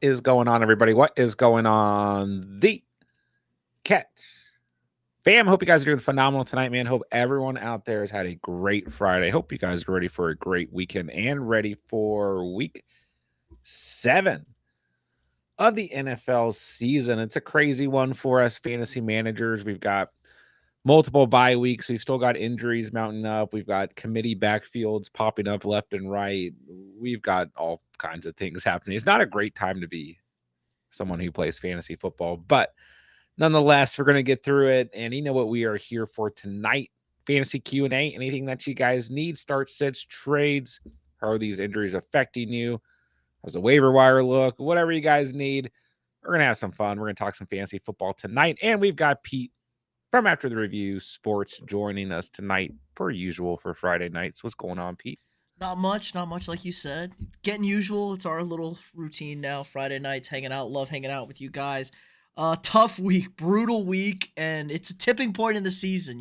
is going on, everybody? What is going on? The Catch fam. Hope you guys are doing phenomenal tonight, man. Hope everyone out there has had a great Friday. Hope you guys are ready for a great weekend and ready for week 7 of the NFL season. It's a crazy one for us fantasy managers. We've got multiple bye weeks. We've still got injuries mounting up. We've got committee backfields popping up left and right. We've got all kinds of things happening. It's not a great time to be someone who plays fantasy football, but nonetheless, we're going to get through it. And you know what we are here for tonight? Fantasy Q&A. Anything that you guys need, start sits, trades. How are these injuries affecting you? How's the waiver wire look? Whatever you guys need. We're going to have some fun. We're going to talk some fantasy football tonight. And we've got Pete from After the Review Sports joining us tonight, per usual, for Friday nights. What's going on, Pete? Not much like you said. Getting usual. It's our little routine now. Friday nights hanging out. Love hanging out with you guys. Tough week, brutal week, and it's a tipping point in the season.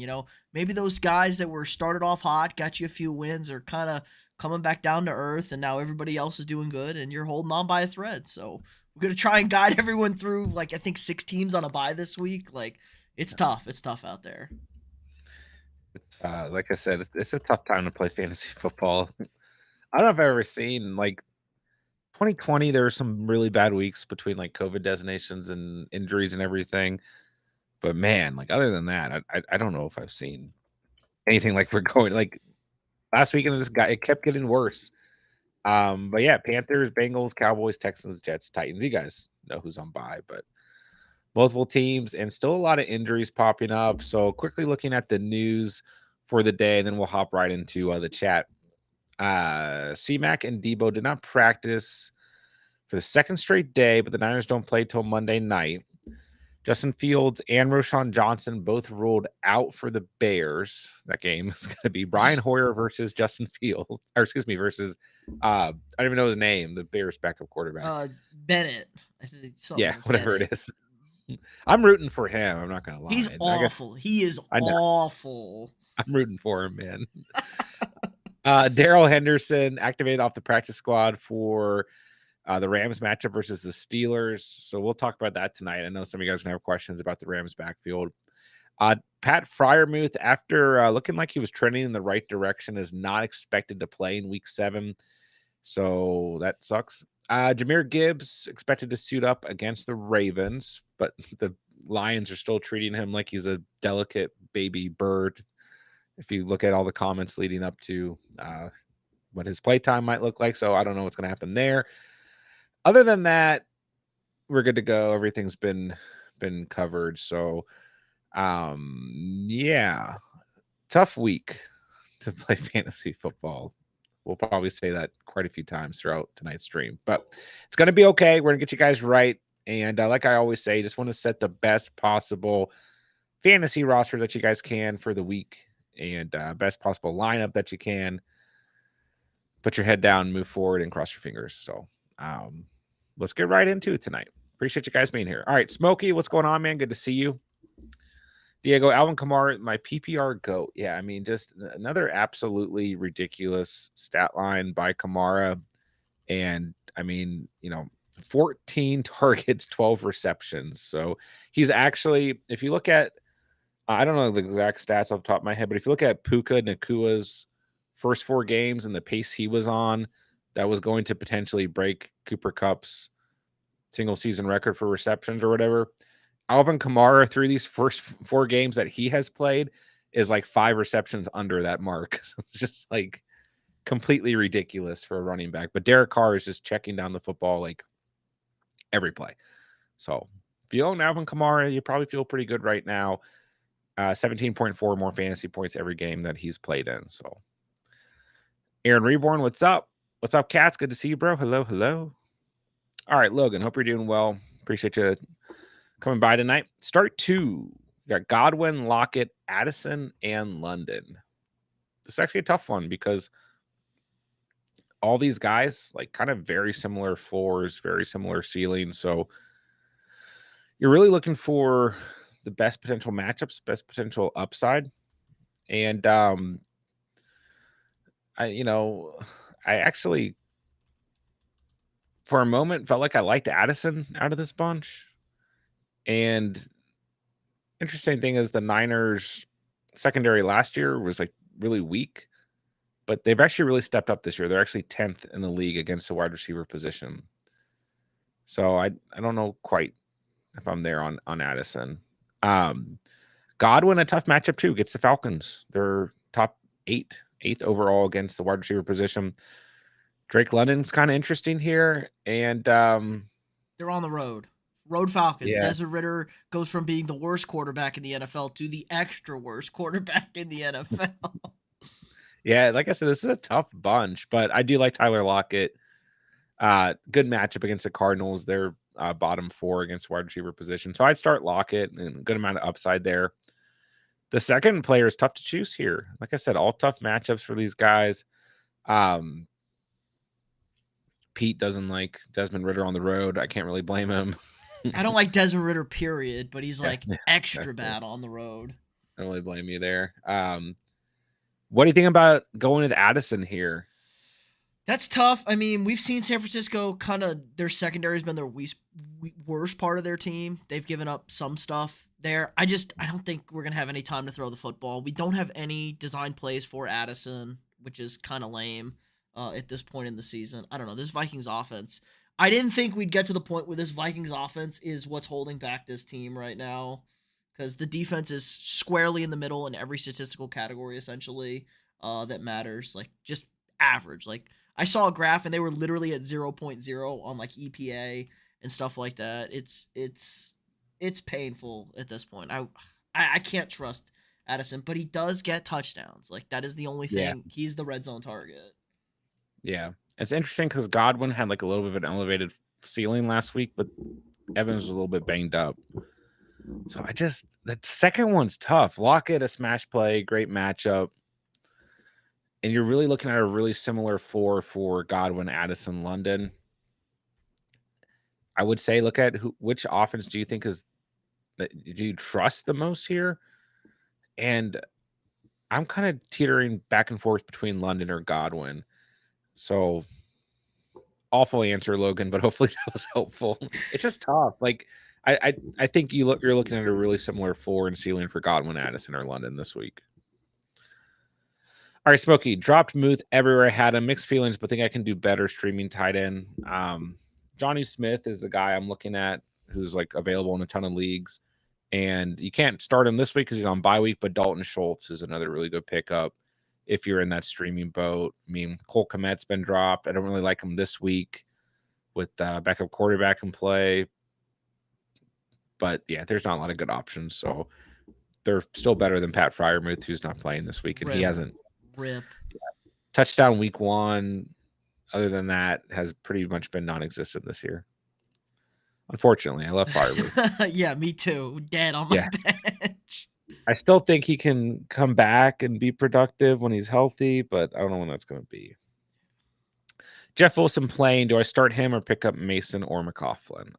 Maybe those guys that were started off hot, got you a few wins, are kind of coming back down to earth, and now everybody else is doing good, and you're holding on by a thread. So we're gonna try and guide everyone through. Like I think 6 teams on a bye this week. Like it's tough. It's tough out there. It's like I said, it's a tough time to play fantasy football. I don't know if I've ever seen like 2020. There were some really bad weeks between like COVID designations and injuries and everything. But man, like other than that, I don't know if I've seen anything like we're going like last weekend. This guy, it kept getting worse. But yeah, Panthers, Bengals, Cowboys, Texans, Jets, Titans. You guys know who's on bye, but multiple teams and still a lot of injuries popping up. So quickly looking at the news for the day, and then we'll hop right into the chat. CMAC and Debo did not practice for the second straight day, but the Niners don't play till Monday night. Justin Fields and Roshan Johnson both ruled out for the Bears. That game is going to be Brian Hoyer versus Justin Fields, or excuse me, versus I don't even know his name, the Bears backup quarterback. Bennett. I think Yeah, something with whatever it Bennett. is. I'm rooting for him. I'm not going to He's lie. I guess awful. He is I know awful. I'm rooting for him, man. Daryl Henderson activated off the practice squad for the Rams matchup versus the Steelers. So we'll talk about that tonight. I know some of you guys are going to have questions about the Rams backfield. Pat Fryermuth, after looking like he was trending in the right direction, is not expected to play in week 7. So that sucks. Jahmyr Gibbs expected to suit up against the Ravens, but the Lions are still treating him like he's a delicate baby bird. If you look at all the comments leading up to what his playtime might look like. So I don't know what's going to happen there. Other than that, we're good to go. Everything's been covered. So yeah, tough week to play fantasy football. We'll probably say that quite a few times throughout tonight's stream, but it's going to be okay. We're going to get you guys right. And like I always say, just want to set the best possible fantasy roster that you guys can for the week and best possible lineup that you can. Put your head down, move forward, and cross your fingers. So let's get right into it tonight. Appreciate you guys being here. All right, Smokey, what's going on, man? Good to see you. Diego, Alvin Kamara, my PPR GOAT. Yeah, I mean, just another absolutely ridiculous stat line by Kamara. And I mean, 14 targets, 12 receptions. So he's actually, if you look at, I don't know the exact stats off the top of my head, but if you look at Puka Nakua's first 4 games and the pace he was on, that was going to potentially break Cooper Cup's single season record for receptions or whatever. Alvin Kamara through these first 4 games that he has played is like 5 receptions under that mark. So it's just like completely ridiculous for a running back. But Derek Carr is just checking down the football like every play. So if you own Alvin Kamara, you probably feel pretty good right now. 17.4 more fantasy points every game that he's played in. So Aaron Reborn, what's up? What's up, Cats? Good to see you, bro. Hello, hello. All right, Logan, hope you're doing well. Appreciate you coming by tonight. Start 2. We got Godwin, Lockett, Addison, and London. This is actually a tough one because all these guys, like kind of very similar floors, very similar ceilings. So you're really looking for the best potential matchups, best potential upside. And I, I actually for a moment felt like I liked Addison out of this bunch. And interesting thing is the Niners secondary last year was like really weak, but they've actually really stepped up this year. They're actually 10th in the league against the wide receiver position. So I don't know quite if I'm there on Addison. Um, Godwin, a tough matchup too, gets the Falcons. They're top eighth overall against the wide receiver position. Drake London's kind of interesting here, and They're on the road. Road Falcons. yeah, Desmond Ritter goes from being the worst quarterback in the NFL to the extra worst quarterback in the NFL. yeah. Like I said, this is a tough bunch, but I do like Tyler Lockett. Good matchup against the Cardinals. They're bottom 4 against wide receiver position, so I'd start Lockett and a good amount of upside there. The second player is tough to choose here. Like I said, all tough matchups for these guys. Um, Pete doesn't like Desmond Ritter on the road. I can't really blame him. I don't like Desmond Ritter, period, but he's Yeah, like yeah, extra exactly. bad on the road. I don't really blame you there. What do you think about going with Addison here? That's tough. I mean, we've seen San Francisco kind of their secondary has been their worst part of their team. They've given up some stuff there. I don't think we're gonna have any time to throw the football. We don't have any design plays for Addison, which is kind of lame at this point in the season. I don't know. This Vikings offense. I didn't think we'd get to the point where this Vikings offense is what's holding back this team right now, because the defense is squarely in the middle in every statistical category essentially that matters. Like just average. Like I saw a graph and they were literally at zero point 0.0 on like EPA and stuff like that. It's painful at this point. I can't trust Addison, but he does get touchdowns. Like that is the only Yeah, thing. He's the red zone target. yeah. It's interesting because Godwin had like a little bit of an elevated ceiling last week, but Evans was a little bit banged up. So the second one's tough. Lockett, a smash play, great matchup. And you're really looking at a really similar floor for Godwin, Addison, London. I would say look at which offense do you think is that do you trust the most here? And I'm kind of teetering back and forth between London or Godwin. So awful answer, Logan, but hopefully that was helpful. It's just tough. Like I think you're looking at a really similar floor and ceiling for Godwin, Addison, or London this week. All right, Smokey, dropped Muth everywhere. I had him. Mixed feelings, but think I can do better streaming tight end. Johnny Smith is the guy I'm looking at who's like available in a ton of leagues. And you can't start him this week because he's on bye week, but Dalton Schultz is another really good pickup if you're in that streaming boat. I mean, Cole Kmet's been dropped. I don't really like him this week with backup quarterback in play. But yeah, there's not a lot of good options. So they're still better than Pat Fryermuth, who's not playing this week. And he Rip, hasn't rip. touchdown week 1. Other than that, has pretty much been non-existent this year. Unfortunately, I love Fryermuth. Yeah, me too. Dead on my Yeah, bench. I still think he can come back and be productive when he's healthy, but I don't know when that's going to be. Jeff Wilson playing. Do I start him or pick up Mason or McLaughlin?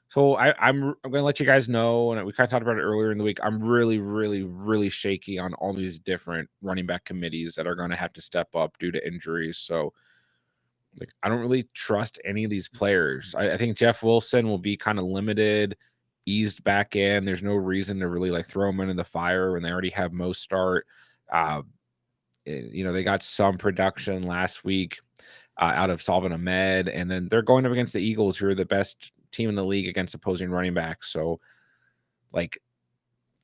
So I'm going to let you guys know, and we kind of talked about it earlier in the week. I'm really, really, really shaky on all these different running back committees that are going to have to step up due to injuries. So like I don't really trust any of these players. I think Jeff Wilson will be kind of limited, eased back in. There's no reason to really like throw him into the fire when they already have most start. Uh, they got some production last week out of Salvin Ahmed, and then they're going up against the Eagles, who are the best team in the league against opposing running backs. So, like,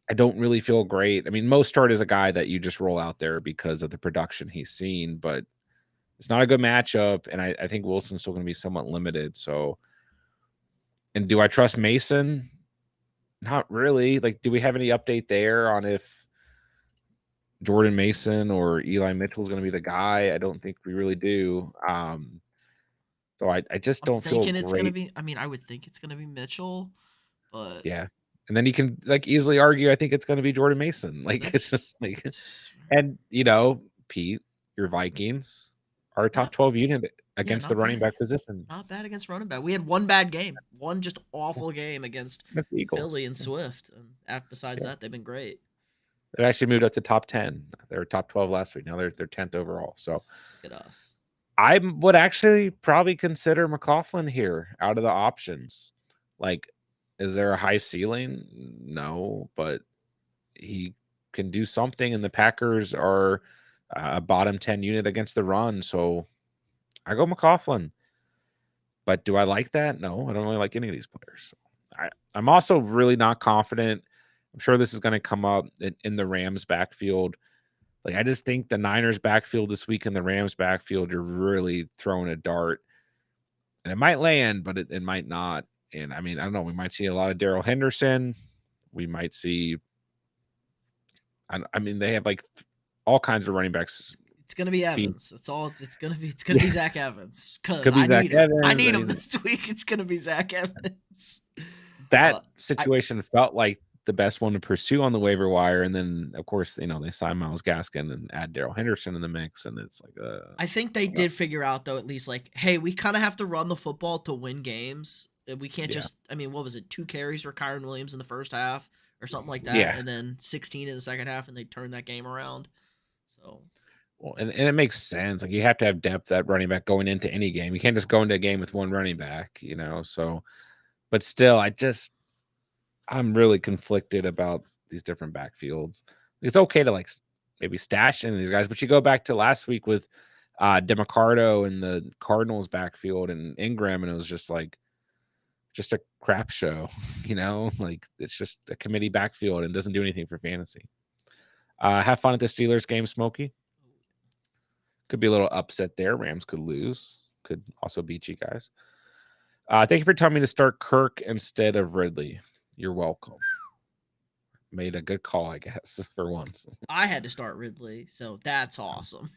I don't really feel great. I mean, Mostert is a guy that you just roll out there because of the production he's seen, but it's not a good matchup, and I think Wilson's still going to be somewhat limited. So, and do I trust Mason? Not really. Like, do we have any update there on if Jordan Mason or Eli Mitchell is going to be the guy? I don't think we really do. So I just I'm don't feel thinking it's gonna great. be. I mean, I would think it's gonna be Mitchell, but Yeah. And then you can like easily argue, I think it's going to be Jordan Mason. Like, it's just like, it's and Pete, your Vikings are a top not. 12 unit Yeah, against the not running bad. back position. Not bad against running back. We had one bad game, one just awful game against That's the Eagles. Philly and Swift, and besides Yeah. that, they've been great. They actually moved up to top 10. They were top 12 last week. Now they're 10th overall. So Look at us. I would actually probably consider McLaughlin here out of the options. Like, is there a high ceiling? No, but he can do something, and the Packers are a bottom 10 unit against the run. So I go McLaughlin. But do I like that? No, I don't really like any of these players. So I'm also really not confident. I'm sure this is going to come up in the Rams backfield. Like, I just think the Niners backfield this week and the Rams backfield, you're really throwing a dart. And it might land, but it might not. And I mean, I don't know. We might see a lot of Daryl Henderson. We might see, I mean, they have like all kinds of running backs It's gonna be being, Evans. That's all. It's gonna be. It's gonna be yeah, Zach Evans because could be I Zach need him. I Evans. I need him mean, this week. It's gonna be Zach Evans. that Uh, I situation felt like the best one to pursue on the waiver wire. And then, of course, they sign Miles Gaskin and add Daryl Henderson in the mix. And it's like, I think I they don't know. did figure out though at least like, hey, we kind of have to run the football to win games. We can't Yeah. just. I mean, what was it? 2 carries for Kyron Williams in the first half or something like that, Yeah. and then 16 in the second half, and they turned that game around. So Well, and it makes sense. Like, you have to have depth at running back going into any game. You can't just go into a game with one running back. So, but still, I'm really conflicted about these different backfields. It's okay to like maybe stash in these guys, but you go back to last week with DeMarcado and the Cardinals backfield and Ingram, and it was just a crap show. Like, it's just a committee backfield and doesn't do anything for fantasy. Have fun at the Steelers game, Smokey. Could be a little upset there. Rams could lose. Could also beat you guys. Thank you for telling me to start Kirk instead of Ridley. You're welcome. Made a good call, I guess, for once. I had to start Ridley, so that's awesome.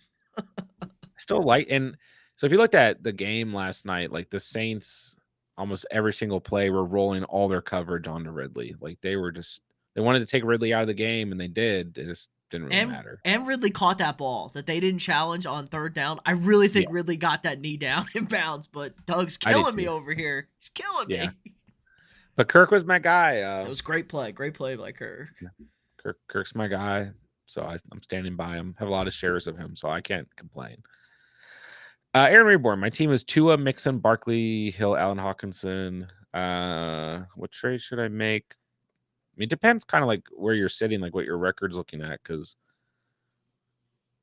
Still like, and so if you looked at the game last night, like the Saints, almost every single play were rolling all their coverage onto Ridley. Like, they wanted to take Ridley out of the game, and they did. It just didn't really And matter. and Ridley caught that ball that they didn't challenge on third down. I really Yeah, think Ridley got that knee down in bounds, but Doug's I did killing me too. over here. He's killing Yeah, me. but Kirk was my guy. It was great play. Great play by Kirk. Yeah, Kirk's my guy. So I'm standing by him. Have a lot of shares of him, so I can't complain. Aaron Reborn, my team is Tua, Mixon, Barkley, Hill, Allen Hawkinson. What trade should I make? I mean, it depends kind of like where you're sitting, like what your record's looking at. Because,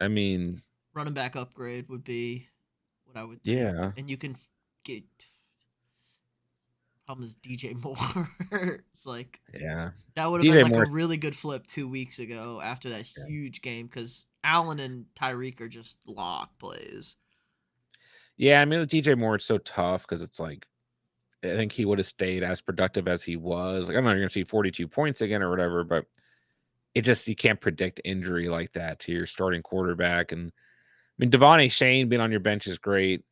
I mean, Running back upgrade would be what I would think, yeah, and you can get. Problem is DJ Moore. It's like yeah. that would have been DJ like a Moore, really good flip 2 weeks ago after that yeah. huge game because Allen and Tyreek are just lock plays. Yeah, I mean, with DJ Moore, it's so tough because it's like, I think he would have stayed as productive as he was. Like, I'm not going to see 42 points again or whatever, but you can't predict injury like that to your starting quarterback. And I mean, Devon Shane being on your bench is great.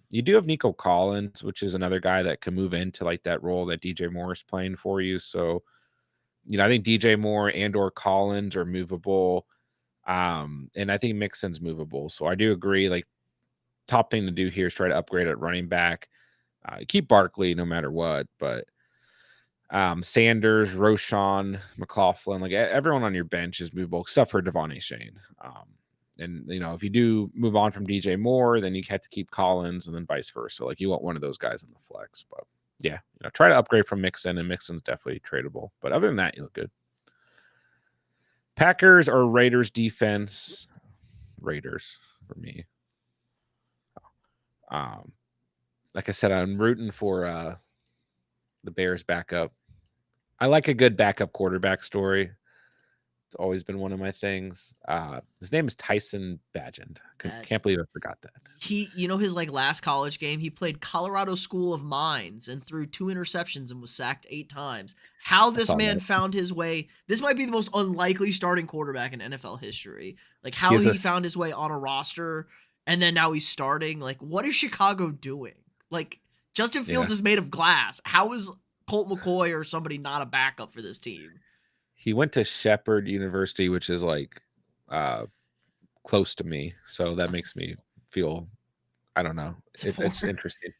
You do have Nico Collins, which is another guy that can move into like that role that DJ Moore is playing for you. So, I think DJ Moore and or Collins are movable. And I think Mixon's movable. So I do agree. Like, top thing to do here is try to upgrade at running back. Keep Barkley no matter what, but Sanders, Roshan, McLaughlin, like everyone on your bench is movable except for Devon Shane. And if you do move on from DJ Moore, then you have to keep Collins, and then vice versa. Like, you want one of those guys in the flex. But yeah, try to upgrade from Mixon, and Mixon's definitely tradable. But other than that, you look good. Packers or Raiders defense? Raiders for me. Um, like I said, I'm rooting for the Bears backup. I like a good backup quarterback story. It's always been one of my things. His name is Tyson Bagent. Can't believe I forgot that. His like last college game, he played Colorado School of Mines and threw 2 interceptions and was sacked 8 times. How I this saw man that. found his way, this might be the most unlikely starting quarterback in NFL history. Like how He's a he found his way on a roster and then now he's starting. Like, what is Chicago doing? Like, Justin yeah. Fields is made of glass. How is Colt McCoy or somebody not a backup for this team? He went to Shepherd University, which is like close to me, so that makes me feel. I don't know. It's Support. interesting.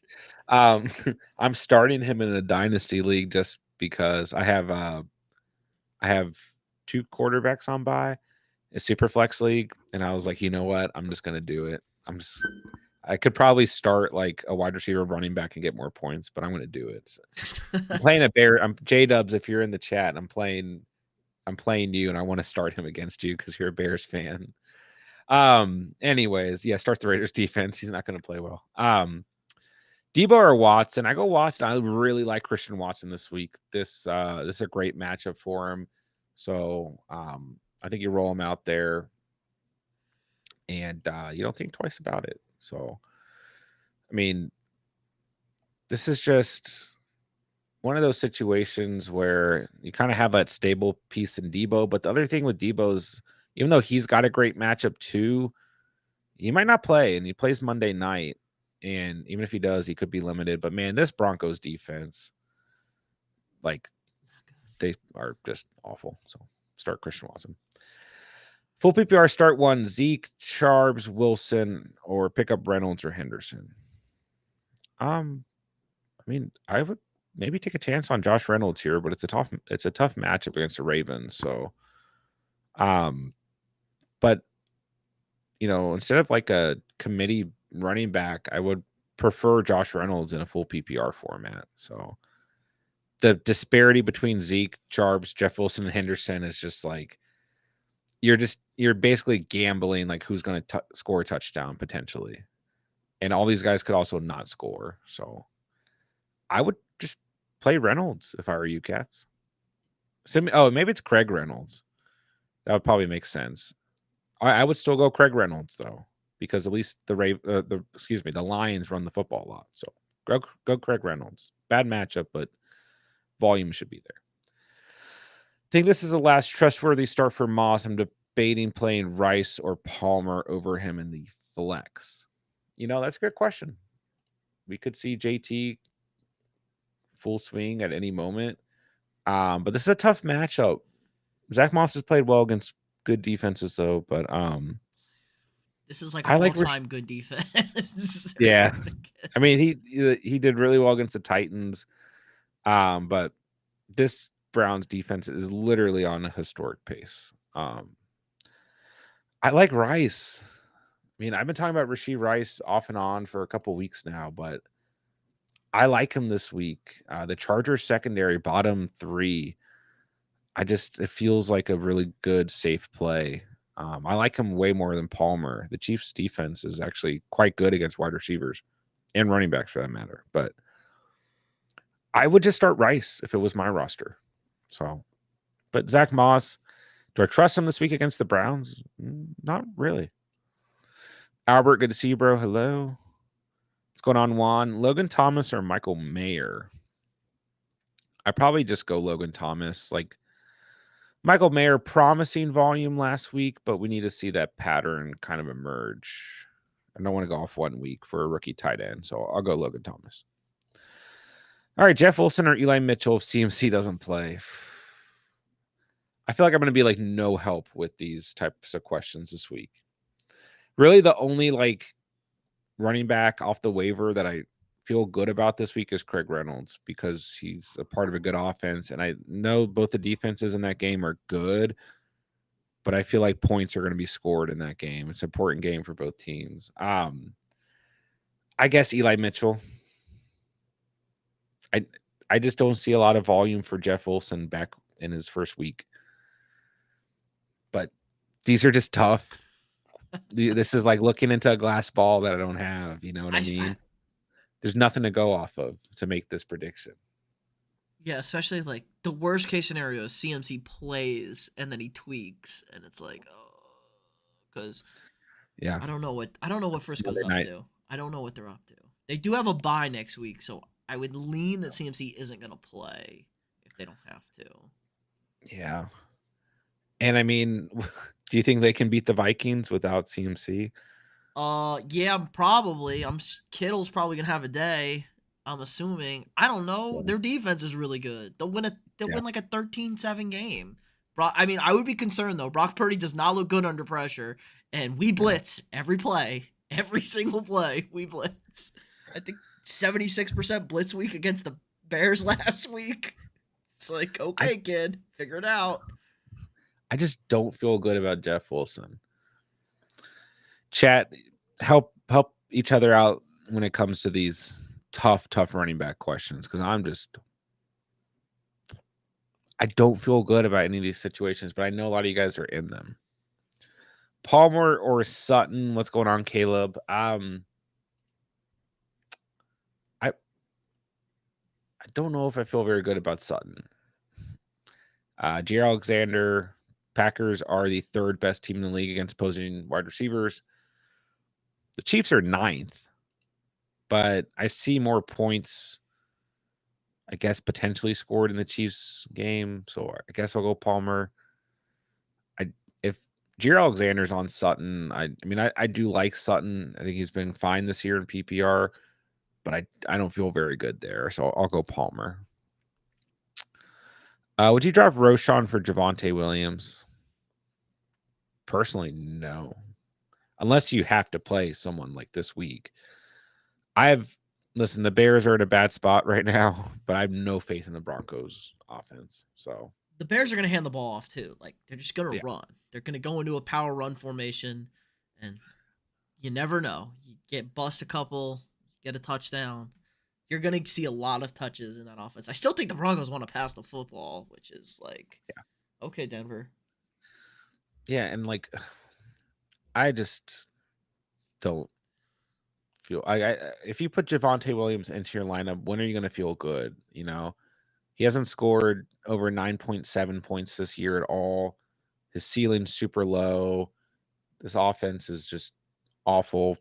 Um, I'm starting him in a dynasty league just because I have 2 quarterbacks on bye, a super flex league, and I was like, you know what? I'm just gonna do it. I could probably start like a wide receiver running back and get more points, but I'm going to do it. So, I'm playing a bear. I'm J Dubs. If you're in the chat, I'm playing you, and I want to start him against you because you're a Bears fan. Anyways, yeah, start the Raiders defense. He's not going to play well. Debo or Watson? I go Watson. I really like Christian Watson this week. This is a great matchup for him. So I think you roll him out there, and you don't think twice about it. So I mean, this is just one of those situations where you kind of have that stable piece in Debo. But the other thing with Debo is, even though he's got a great matchup too, he might not play, and he plays Monday night. And even if he does, he could be limited. But man, this Broncos defense, like, they are just awful. So start Christian Watson. Full PPR, start one: Zeke, Charbs, Wilson, or pick up Reynolds or Henderson. I mean, I would maybe take a chance on Josh Reynolds here, but it's a tough matchup against the Ravens. So, um, but instead of like a committee running back, I would prefer Josh Reynolds in a full PPR format. So the disparity between Zeke, Charbs, Jeff Wilson, and Henderson is just like you're basically gambling like who's going to score a touchdown potentially, and all these guys could also not score. So I would just play Reynolds if I were you, Cats. Oh, maybe it's Craig Reynolds. That would probably make sense. I would still go Craig Reynolds though, because at least the Lions run the football a lot. So go Craig Reynolds. Bad matchup, but volume should be there. I think this is the last trustworthy start for Moss. I'm debating playing Rice or Palmer over him in the flex. That's a good question. We could see JT full swing at any moment. But this is a tough matchup. Zach Moss has played well against good defenses though, but This is like I like all-time good defense. yeah. I mean, he did really well against the Titans. But this Browns defense is literally on a historic pace. I like Rice. I mean, I've been talking about Rashee Rice off and on for a couple weeks now, but I like him this week. The Chargers secondary, bottom three. It feels like a really good, safe play. I like him way more than Palmer. The Chiefs' defense is actually quite good against wide receivers and running backs for that matter. But I would just start Rice if it was my roster. So, but Zach Moss, do I trust him this week against the Browns? Not really. Albert, good to see you, bro. Hello. What's going on, Juan? Logan Thomas or Michael Mayer? I probably just go Logan Thomas. Like, Michael Mayer, promising volume last week, but we need to see that pattern kind of emerge. I don't want to go off 1 week for a rookie tight end, so I'll go Logan Thomas. All right, Jeff Wilson or Eli Mitchell if CMC doesn't play. I feel like I'm going to be like no help with these types of questions this week. Really, the only like running back off the waiver that I feel good about this week is Craig Reynolds because he's a part of a good offense, and I know both the defenses in that game are good, but I feel like points are going to be scored in that game. It's an important game for both teams. I guess Eli Mitchell. I just don't see a lot of volume for Jeff Wilson back in his first week. But these are just tough. This is like looking into a glass ball that I don't have. You know what I mean? There's nothing to go off of to make this prediction. Yeah, especially like the worst case scenario is CMC plays and then he tweaks, and it's like, oh, because Yeah, I don't know what it's Frisco's Monday up night. to. I don't know what they're up to. They do have a bye next week, so I would lean that CMC isn't gonna play if they don't have to. Yeah, and I mean, do you think they can beat the Vikings without CMC? Yeah, probably. Kittle's probably gonna have a day. I'm assuming. I don't know. Yeah. Their defense is really good. They'll win They'll Yeah. win like a 13-7 game. I mean, I would be concerned though. Brock Purdy does not look good under pressure, and we Yeah. blitz every play, every single play. We blitz. I think 76% blitz week against the Bears last week. It's like, I okay, kid, figure it out. I just don't feel good about Jeff Wilson. Chat, help each other out when it comes to these tough running back questions because I don't feel good about any of these situations, but I know a lot of you guys are in them. Palmer or Sutton? What's going on, Caleb? I don't know if I feel very good about Sutton. J. Alexander, Packers are the third best team in the league against opposing wide receivers. The Chiefs are ninth, but I see more points, I guess, potentially scored in the Chiefs game. So I guess I'll go Palmer. I if Jair Alexander's on Sutton, I do like Sutton. I think he's been fine this year in PPR, but I don't feel very good there. So I'll go Palmer. Would you drop Roshan for Javonte Williams? Personally, no. Unless you have to play someone like this week. Listen, the Bears are in a bad spot right now, but I have no faith in the Broncos offense. So The Bears are going to hand the ball off too. Like they're just going to yeah, run. They're going to go into a power run formation, and you never know. You get bust a couple, get a touchdown. You're going to see a lot of touches in that offense. I still think the Broncos want to pass the football, which is like, yeah, okay, Denver. yeah, and like I just don't feel I if you put Javonte Williams into your lineup, when are you going to feel good? You know, he hasn't scored over 9.7 points this year at all. His ceiling's super low. This offense is just awful.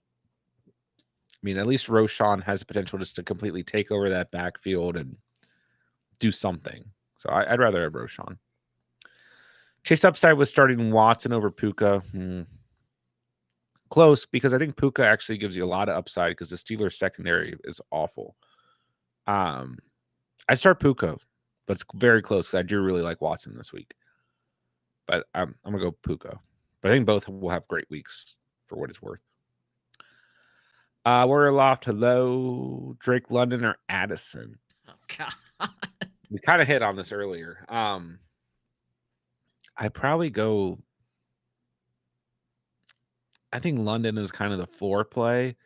I mean, at least Roshan has the potential just to completely take over that backfield and do something. So I'd rather have Roshan. Chase upside was starting Watson over Puka. Close because I think Puka actually gives you a lot of upside because the Steelers secondary is awful. Um, I start Puka, but it's very close. I do really like Watson this week, but I'm gonna go Puka. But I think both will have great weeks for what it's worth. We're aloft. Hello, Drake London or Addison. Oh God. We kind of hit on this earlier. I probably go. I think London is kind of the floor play,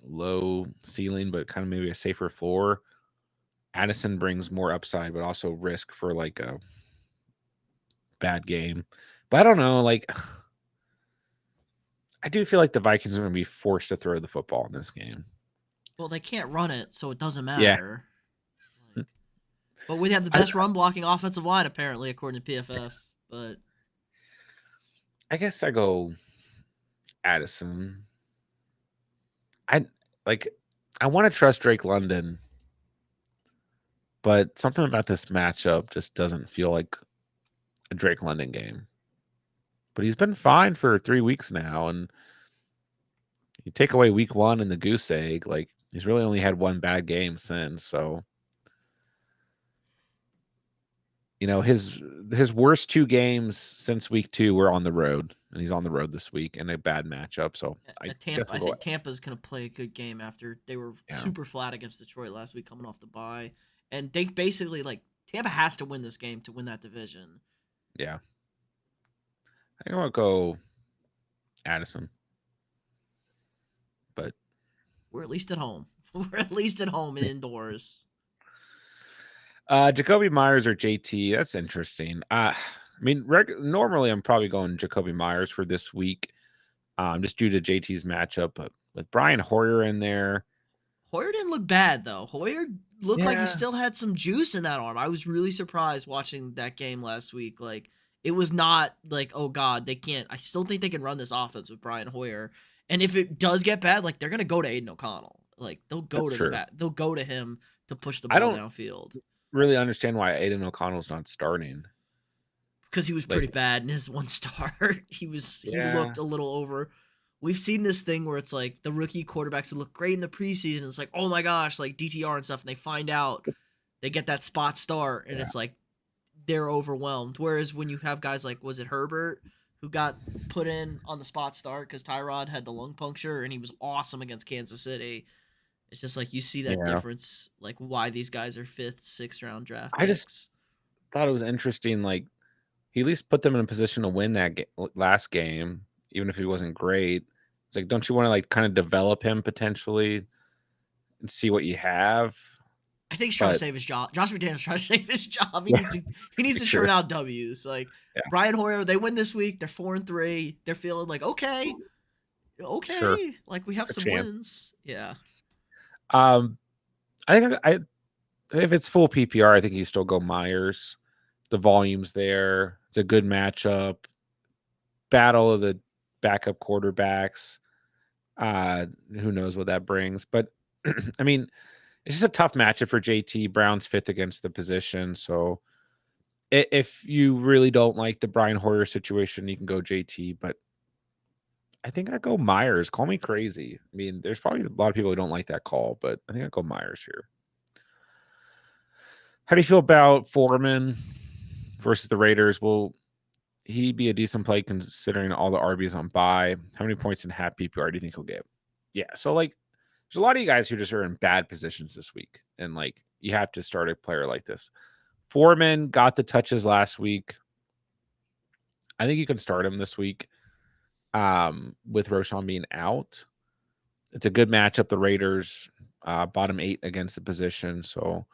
low ceiling, but kind of maybe a safer floor. Addison brings more upside, but also risk for like a bad game. But I don't know. Like, I do feel like the Vikings are going to be forced to throw the football in this game. Well, they can't run it, so it doesn't Yeah. matter. Like, but we have the I, best run blocking offensive line apparently, according to PFF. But I guess I go Addison. I like. I want to trust Drake London, but something about this matchup just doesn't feel like a Drake London game. But he's been fine for 3 weeks now, and you take away week one and the goose egg, like he's really only had one bad game since. So his worst two games since week two were on the road, and he's on the road this week in a bad matchup. So I at guess Tampa, I we'll go. think Tampa's going to play a good game after they were Yeah, super flat against Detroit last week, coming off the bye, and they basically like Tampa has to win this game to win that division. yeah. I think I'll go Addison, but We're at least at home. We're at least at home and indoors. Jacoby Myers or JT. That's interesting. I mean, normally I'm probably going Jacoby Myers for this week, just due to JT's matchup. But with Brian Hoyer in there, Hoyer didn't look bad though. Hoyer looked like he yeah, still had some juice in that arm. I was really surprised watching that game last week. Like it was not like, oh God, they can't. I still think they can run this offense with Brian Hoyer. And if it does get bad, like they're gonna go to Aiden O'Connell. Like they'll go that's to the true. bat. They'll go to him to push the I ball don't downfield really understand why Aiden O'Connell's not starting. because he was Like, pretty bad in his one start. He yeah, looked a little over. We've seen this thing where it's like the rookie quarterbacks who look great in the preseason. It's like, oh my gosh, like DTR and stuff, and they find out they get that spot start, and yeah, it's like they're overwhelmed. Whereas when you have guys like, was it Herbert who got put in on the spot start because Tyrod had the lung puncture and he was awesome against Kansas City. It's just like you see that yeah. difference, like why these guys are fifth, sixth round draft I just picks. thought it was interesting. Like, he at least put them in a position to win that last game, even if he wasn't great. It's like, don't you want to like kind of develop him potentially and see what you have? I think he's trying to But save his job. Josh McDaniels trying to save his job. He yeah, needs to he needs to true. churn out W's. Like Yeah, Brian Hoyer, they win this week. They're 4-3. They're feeling like sure. okay, like we have A some champ. wins. Yeah, Um, I think if it's full PPR, I think you still go Myers. The volume's there. It's a good matchup. Battle of the backup quarterbacks. Who knows what that brings? But I mean, it's just a tough matchup for JT. Brown's fifth against the position, so if you really don't like the Brian Hoyer situation, you can go JT. But I think I go Myers. Call me crazy. I mean, there's probably a lot of people who don't like that call, but I think I go Myers here. How do you feel about Foreman versus the Raiders? Will he be a decent play considering all the RBs on bye? How many points in half PPR do you think he'll get? Yeah, so like there's a lot of you guys who just are in bad positions this week, and like you have to start a player like this. Foreman got the touches last week. I think you can start him this week with Roshan being out. It's a good matchup. The Raiders, bottom 8 against the position. So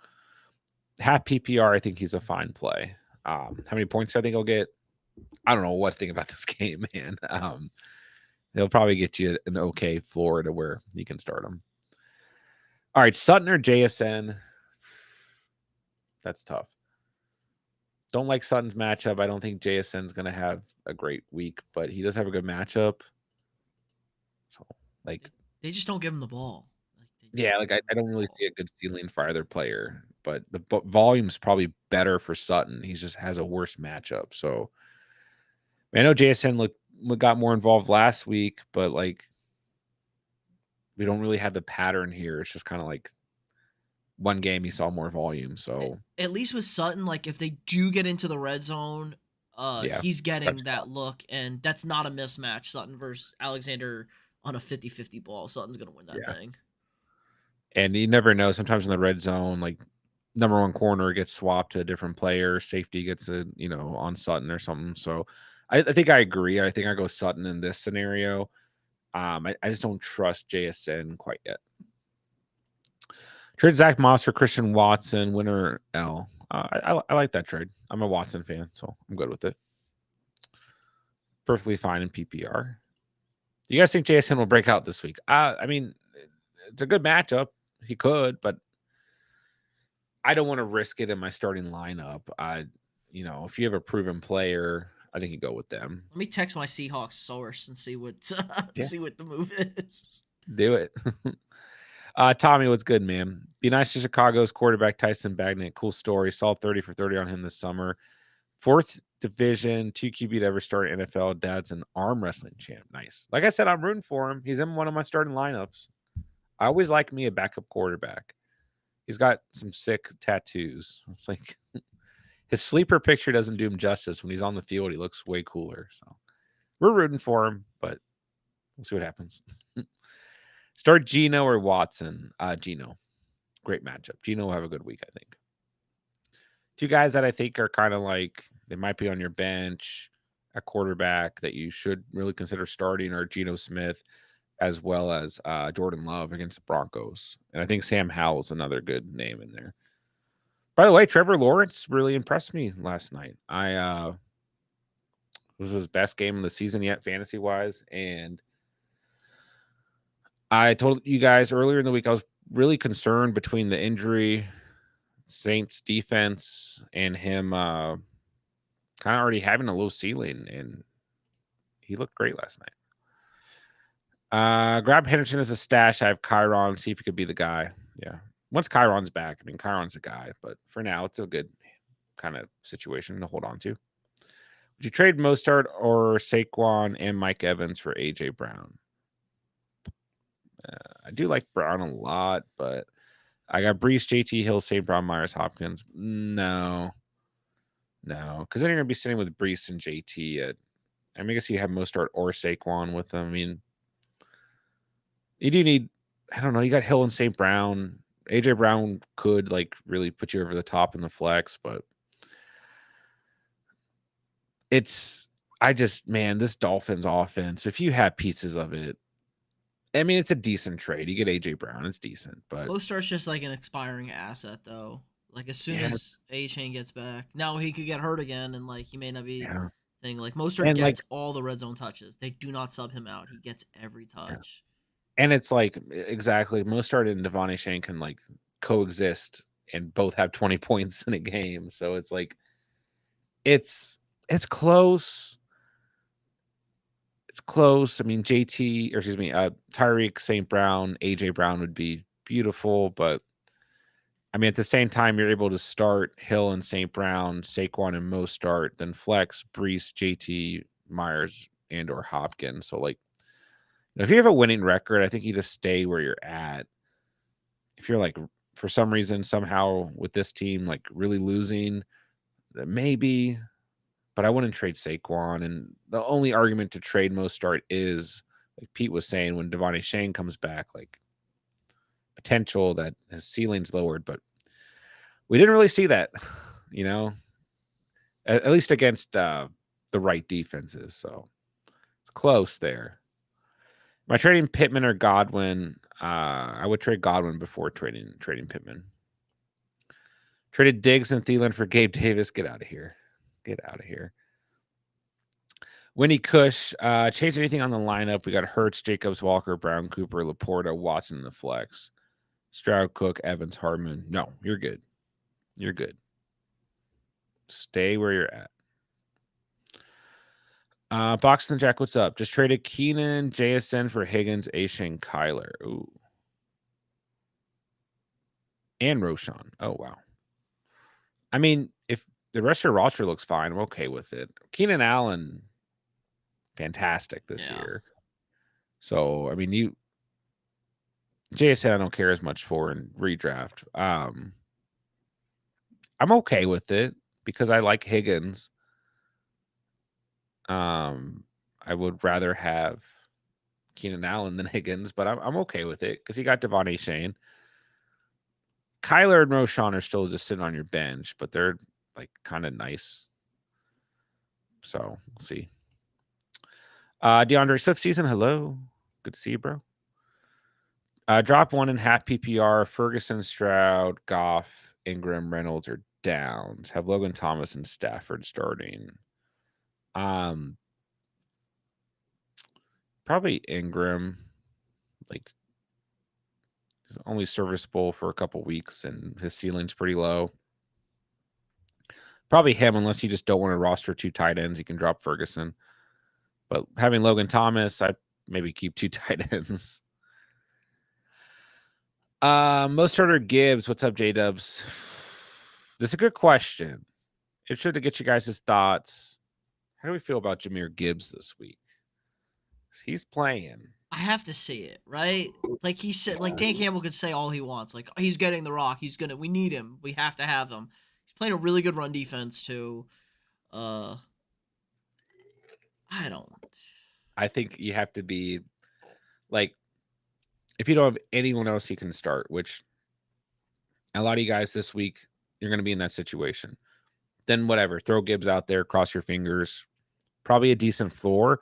half PPR, I think he's a fine play. How many points I think he'll get? I don't know what to think about this game, man. He'll probably get you an okay floor to where you can start him. All right, Sutton or JSN? That's tough. Don't like Sutton's matchup. I don't think JSN's going to have a great week, but he does have a good matchup. So, they, like, they just don't give him the ball. Like they yeah, don't like give him I don't the really see ball. a good ceiling for either player, but the volume's probably better for Sutton. He just has a worse matchup. So I know JSN got more involved last week, but like we don't really have the pattern here. It's just kind of like one game he saw more volume. So At least with Sutton, like if they do get into the red zone, yeah, he's getting touchdown. that look, and that's not a mismatch. Sutton versus Alexander on a 50-50 ball. Sutton's gonna win that Yeah. thing. And you never know. Sometimes in the red zone, like number one corner gets swapped to a different player. Safety gets on Sutton or something. So I think I agree. I think I go Sutton in this scenario. I just don't trust JSN quite yet. Trade Zach Moss for Christian Watson, winner L. I like that trade. I'm a Watson fan, so I'm good with it. Perfectly fine in PPR. Do you guys think JSN will break out this week? I mean, it's a good matchup. He could, but I don't want to risk it in my starting lineup. If you have a proven player, I think you go with them. Let me text my Seahawks source and see what Yeah, see what the move is. do it. Tommy, what's good, man? Be nice to Chicago's quarterback Tyson Bagnet. Cool story. Saw 30 for 30 on him this summer. Fourth division, 2 QB to ever start NFL. Dad's an arm wrestling champ. Nice. Like I said, I'm rooting for him. He's in one of my starting lineups. I always like me a backup quarterback. He's got some sick tattoos. It's like his sleeper picture doesn't do him justice. When he's on the field, he looks way cooler. So we're rooting for him, but we'll see what happens. Start Gino or Watson. Gino. Great matchup. Gino will have a good week, I think. Two guys that I think are kind of like they might be on your bench at quarterback that you should really consider starting are Geno Smith as well as Jordan Love against the Broncos. And I think Sam Howell's another good name in there. By the way, Trevor Lawrence really impressed me last night. It was his best game of the season yet, fantasy wise. And I told you guys earlier in the week I was really concerned between the injury, Saints defense, and him kind of already having a low ceiling, and he looked great last night. Grab Henderson as a stash. I have Chiron. See if he could be the guy. Yeah. Once Chiron's back, I mean, Chiron's a guy, but for now, it's a good kind of situation to hold on to. Would you trade Mostert or Saquon and Mike Evans for AJ Brown? I do like Brown a lot, but I got Brees, JT Hill, St. Brown, Myers, Hopkins. No, because then you're gonna be sitting with Brees and JT. I guess you have Mostert or Saquon with them. I mean, you do need. I don't know. You got Hill and St. Brown. AJ Brown could like really put you over the top in the flex, but it's. I just man, this Dolphins offense. If you have pieces of it, I mean, it's a decent trade. You get AJ Brown, it's decent, but Mostert's just like an expiring asset, though. Like as soon yeah, as A Chain gets back, now he could get hurt again, and like he may not be yeah, thing. Like Mostert and like gets all the red zone touches. They do not sub him out. He gets every yeah. touch. And it's like exactly Mostert and Devontae Shane can like coexist and both have 20 points in a game. So it's like it's it's close. It's close. I mean, JT or excuse me, Tyreek St. Brown, AJ Brown would be beautiful, but I mean at the same time you're able to start Hill and St. Brown, Saquon and Mostert, then flex Brees, JT, Myers, and or Hopkins. So like if you have a winning record, I think you just stay where you're at. If you're like for some reason somehow with this team like really losing, maybe, but I wouldn't trade Saquon. And the only argument to trade Mostert is like Pete was saying when Devontae Shane comes back, like potential that his ceiling's lowered, but we didn't really see that, you know, at least against the right defenses. So it's close there. Am I trading Pittman or Godwin? I would trade Godwin before trading Pittman. Traded Diggs and Thielen for Gabe Davis. Get out of here. Get out of here. Winnie Cush. Change anything on the lineup. We got Hurts, Jacobs, Walker, Brown, Cooper, Laporta, Watson in the flex. Stroud, Cook, Evans, Hardman. No, you're good. You're good. Stay where you're at. Boxton Jack, what's up? Just traded Keenan, JSN for Higgins, Ashane, Kyler. Ooh. And Roshan. Oh, wow. I mean, if the rest of your roster looks fine, I'm okay with it. Keenan Allen, fantastic this Yeah. year. So, I mean, JSN, I don't care as much for in redraft. I'm okay with it because I like Higgins. Um, I would rather have Keenan Allen than Higgins, but I'm okay with it because he got Devontae Shane. Kyler and Roshan are still just sitting on your bench, but they're like kind of nice. So we'll see. DeAndre Swift season. Hello. Good to see you, bro. Drop one in half PPR. Ferguson, Stroud, Goff, Ingram, Reynolds are downs. Have Logan Thomas and Stafford starting. Um, Probably Ingram. Like he's only serviceable for a couple weeks, and his ceiling's pretty low. Probably him, unless you just don't want to roster two tight ends. You can drop Ferguson. But having Logan Thomas, I maybe keep two tight ends. Most starter Gibbs. What's up, J Dubs? This is a good question. It should get you guys' thoughts. How do we feel about Jahmyr Gibbs this week? He's playing. I have to see it, right? Like he said, like Dan Campbell could say all he wants. Like he's getting the rock. We need him. We have to have him. He's playing a really good run defense too. Uh, I don't. I think you have to be like, if you don't have anyone else you can start, which a lot of you guys this week, you're going to be in that situation. Then whatever, throw Gibbs out there, cross your fingers. Probably a decent floor.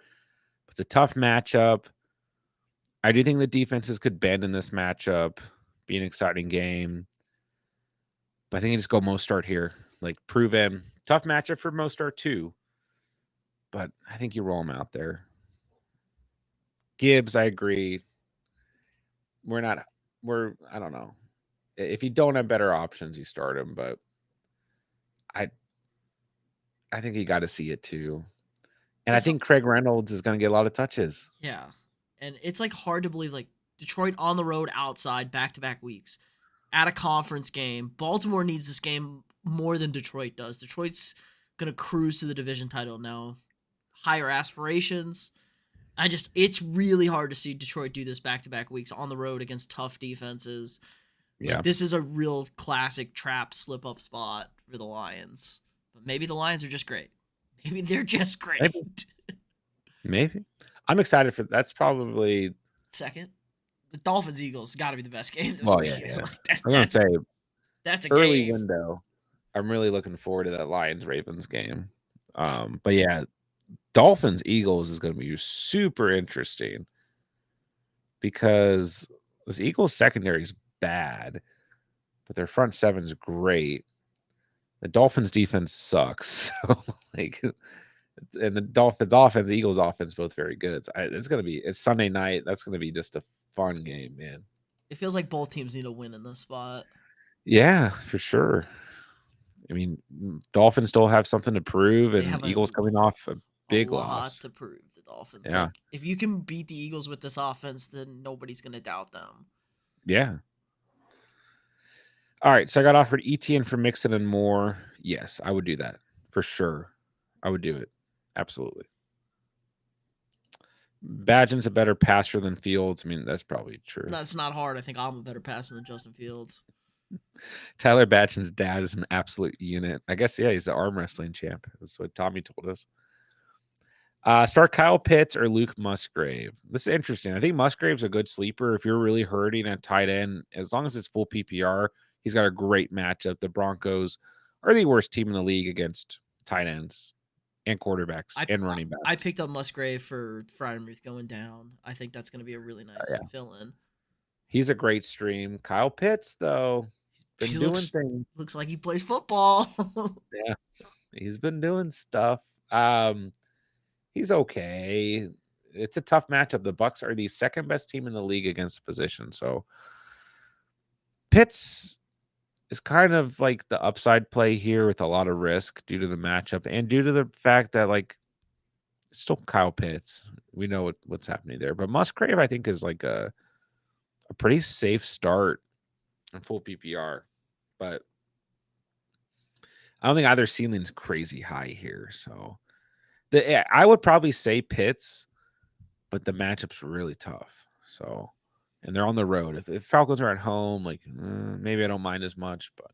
It's a tough matchup. I do think the defenses could bend in this matchup, be an exciting game. But I think you just go Mostert here. Like, prove him. Tough matchup for Mostert, too. But I think you roll him out there. Gibbs, I agree. We're not, I don't know. If you don't have better options, you start him. But I, I think you got to see it, too. And I It's think Craig Reynolds is going to get a lot of touches. Yeah, and it's like hard to believe like Detroit on the road outside back to back weeks at a conference game. Baltimore needs this game more than Detroit does. Detroit's gonna cruise to the division title now. Higher aspirations. It's really hard to see Detroit do this back to back weeks on the road against tough defenses. Yeah. Like this is a real classic trap slip up spot for the Lions. But maybe the Lions are just great. Maybe they're just great. Maybe. Maybe. I'm excited for that's probably Second, the Dolphins Eagles got to be the best game this well, yeah, week. yeah. Like that, I'm gonna say that's a early game. window. I'm really looking forward to that Lions Ravens game. But yeah, Dolphins Eagles is gonna be super interesting. because this Eagles secondary is bad, but their front seven's great. The Dolphins defense sucks. So like, and the Dolphins offense, Eagles offense, both very good. It's gonna be it's Sunday night. That's gonna be just a fun game, man. It feels like both teams need a win in this spot. Yeah, for sure. I mean, Dolphins still have something to prove, They and have Eagles coming off a a big lot loss. to prove, the Dolphins. Yeah, Like, if you can beat the Eagles with this offense, then nobody's going to doubt them. yeah. All right, so I got offered ETN for Mixon and more. Yes, I would do that for sure. I would do it. Absolutely. Badgen's a better passer than Fields. I mean, that's probably true. That's not hard. I think I'm a better passer than Justin Fields. Tyler Badgen's dad is an absolute unit. I guess, yeah, he's the arm wrestling champ. That's what Tommy told us. Start Kyle Pitts or Luke Musgrave. This is interesting. I think Musgrave's a good sleeper if you're really hurting at tight end. As long as it's full PPR, he's got a great matchup. The Broncos are the worst team in the league against tight ends and quarterbacks I and running I backs. picked up Musgrave for Fryermuth going down. I think that's going to be a really nice Yeah, fill in. he's a great stream. Kyle Pitts, though, He been doing looks things. looks like he plays football. Yeah, he's been doing stuff. Um, he's okay. It's a tough matchup. The Bucks are the second best team in the league against the position. So Pitts is kind of like the upside play here with a lot of risk due to the matchup and due to the fact that like it's still Kyle Pitts. We know what's happening there. But Musgrave, I think, is like a pretty safe start in full PPR. But I don't think either ceiling's crazy high here. So I would probably say Pitts, but the matchup's really tough. So, and they're on the road. If Falcons are at home, like maybe I don't mind as much, but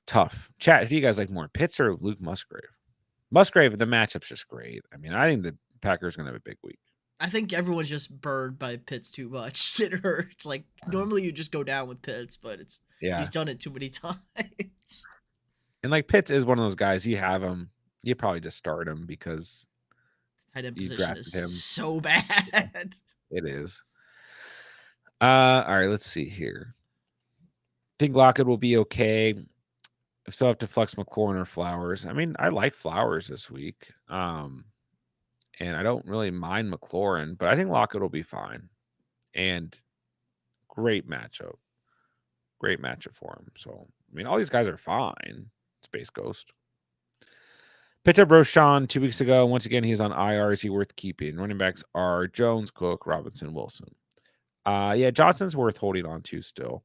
tough. Chat, if you guys like more Pitts or Luke Musgrave. Musgrave, the matchup's just great. I mean, I think the Packers going to have a big week. I think everyone's just burned by Pitts too much. It hurts. Like, normally you just go down with Pitts, but Yeah. he's done it too many times. And like Pitts is one of those guys, you have him, you probably just start him because Tight end you position is drafted him. so bad. It is. All right, let's see here. Think Lockett will be okay. I still have to flex McLaurin or Flowers. I mean, I like Flowers this week. And I don't really mind McLaurin, but I think Lockett will be fine. And great matchup. Great matchup for him. So, I mean, all these guys are fine. Space Ghost. Picked up Roshan 2 weeks ago. Once again, he's on IR. Is he worth keeping? Running backs are Jones, Cook, Robinson, Wilson. Yeah, Johnson's worth holding on to still.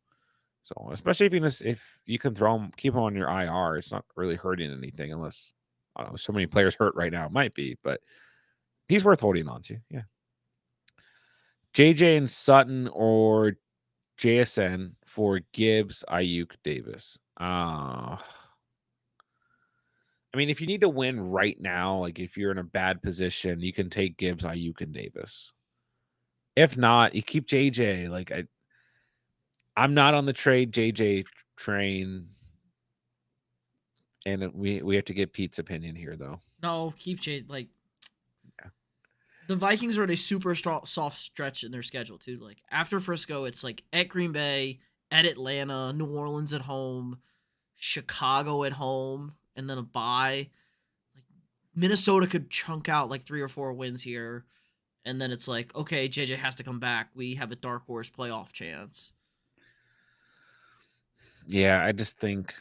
So, especially if you can throw him, keep him on your IR, it's not really hurting anything unless I don't know. So many players hurt right now. It might be, but he's worth holding on to. Yeah. JJ and Sutton or JSN for Gibbs, Ayuk, Davis. I mean, if you need to win right now, like if you're in a bad position, you can take Gibbs, Ayuk, and Davis. If not, you keep JJ. Like I'm not on the trade JJ train, and we have to get Pete's opinion here though. No, keep Jay. Like, Yeah. the Vikings are at a super soft stretch in their schedule too. Like, after Frisco, it's like at Green Bay, at Atlanta, New Orleans at home, Chicago at home, and then a bye. Like, Minnesota could chunk out like 3 or 4 wins here, and then it's like, okay, JJ has to come back. We have a dark horse playoff chance. Yeah, I just think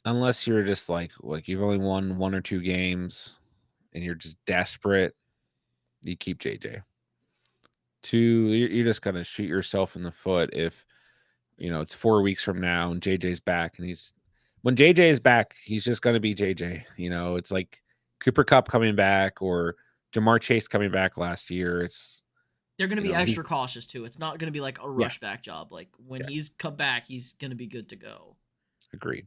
unless you're just like you've only won 1 or 2 games and you're just desperate, you keep JJ. Two, you're just gonna shoot yourself in the foot if it's 4 weeks from now and JJ's back and when JJ is back, he's just gonna be JJ. It's like Cooper Cup coming back or Jamar Chase coming back last year. It's They're going to be he extra cautious too. It's not going to be like a yeah, rush back job. Like, when yeah, he's come back, he's going to be good to go. agreed.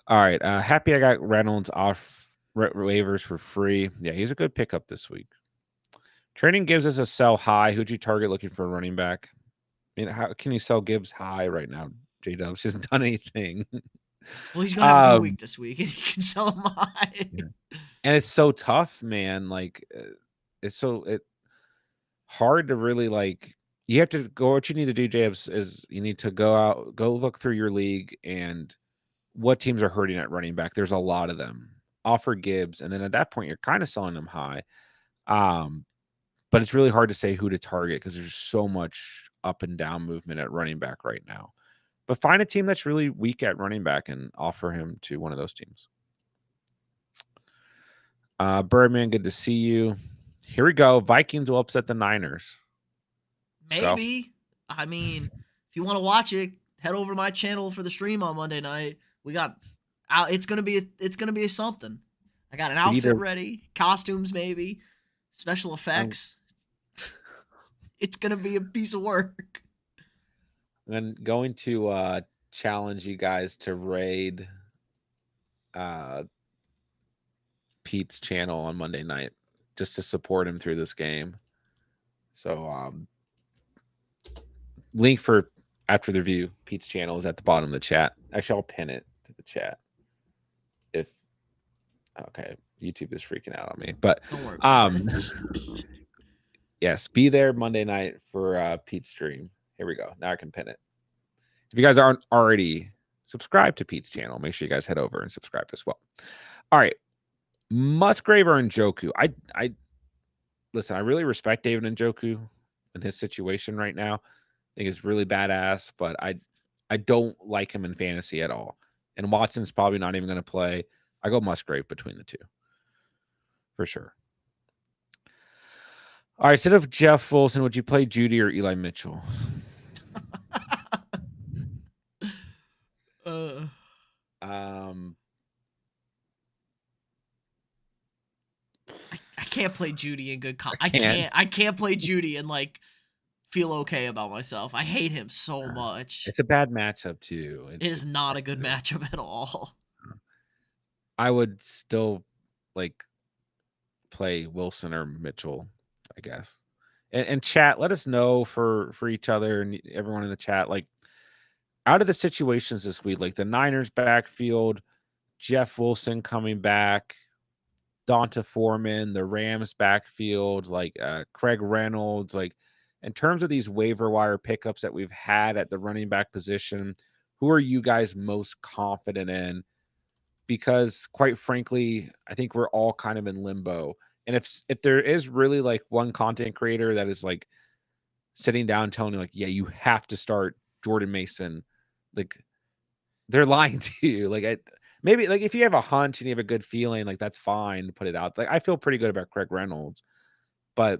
All right, happy I got Reynolds off waivers for free. Yeah, he's a good pickup this week. Training gives us a sell high. Who'd you target looking for a running back? I mean, how can you sell Gibbs high right now? J Dubs hasn't done anything. Well, he's going to have a good um, week this week, and you can sell him high. yeah. And it's so tough, man. Like it's hard to really like. You have to go. What you need to do, Jabs, is you need to go look through your league and what teams are hurting at running back. There's a lot of them. Offer Gibbs, and then at that point, you're kind of selling them high. Um, but it's really hard to say who to target because there's so much up and down movement at running back right now. But find a team that's really weak at running back and offer him to one of those teams. Birdman, good to see you. Here we go. Vikings will upset the Niners. Let's go. Maybe. I mean, if you want to watch it, head over to my channel for the stream on Monday night. We got out. It's gonna be something. I got an We need outfit to. ready, costumes maybe, special I'm, effects. It's gonna be a piece of work. I'm going to challenge you guys to raid uh, Pete's channel on Monday night just to support him through this game. So link for after the review, Pete's channel is at the bottom of the chat. Actually, I'll pin it to the chat. If okay, YouTube is freaking out on me, but Don't worry about um, it. yes, be there Monday night for Pete's stream. Here we go. Now I can pin it. If you guys aren't already subscribed to Pete's channel, make sure you guys head over and subscribe as well. All right, Musgrave or Njoku. I listen. I really respect David Njoku in his situation right now. I think it's really badass, but I don't like him in fantasy at all. And Watson's probably not even going to play. I go Musgrave between the two for sure. All right, instead of Jeff Wilson, would you play Judy or Eli Mitchell? uh, Um, I can't play Judy in good. I I can't. can't play Judy and like feel okay about myself. I hate him so much. It's a bad matchup too. It is not a good matchup at all. I would still like play Wilson or Mitchell, I guess. And chat, let us know for each other and everyone in the chat. Like out of the situations this week, like the Niners backfield, Jeff Wilson coming back, Donta Foreman, the Rams backfield, like Craig Reynolds, like in terms of these waiver wire pickups that we've had at the running back position, who are you guys most confident in? Because quite frankly, I think we're all kind of in limbo. And if there is really like one content creator that is like sitting down telling you like, yeah, you have to start Jordan Mason, like they're lying to you. Like maybe like if you have a hunch and you have a good feeling, like that's fine to put it out. Like I feel pretty good about Craig Reynolds, but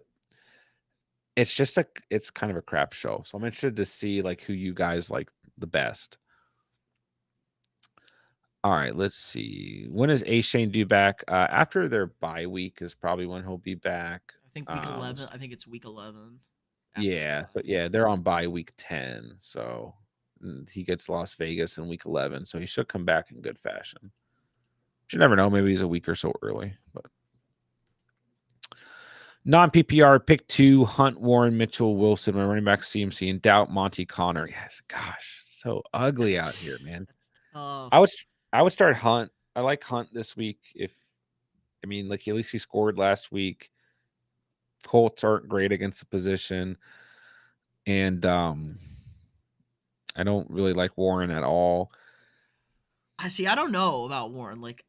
it's just it's kind of a crap show. So I'm interested to see like who you guys like the best. All right, let's see. When is A Shane due back? After their bye week is probably when he'll be back. I think week 11. I think it's week 11. After the Yeah, so bye. yeah, they're on bye week 10. So he gets Las Vegas in week 11. So he should come back in good fashion. But you never know. Maybe he's a week or so early. But non PPR pick two: Hunt, Warren, Mitchell, Wilson. My running back CMC in doubt. Monty Connor. Yes, gosh, so ugly out here, man. That's tough. I would I would start Hunt. I like Hunt this week. If I mean, like at least he scored last week. Colts aren't great against the position, and I don't really like Warren at all. I see. I don't know about Warren. Like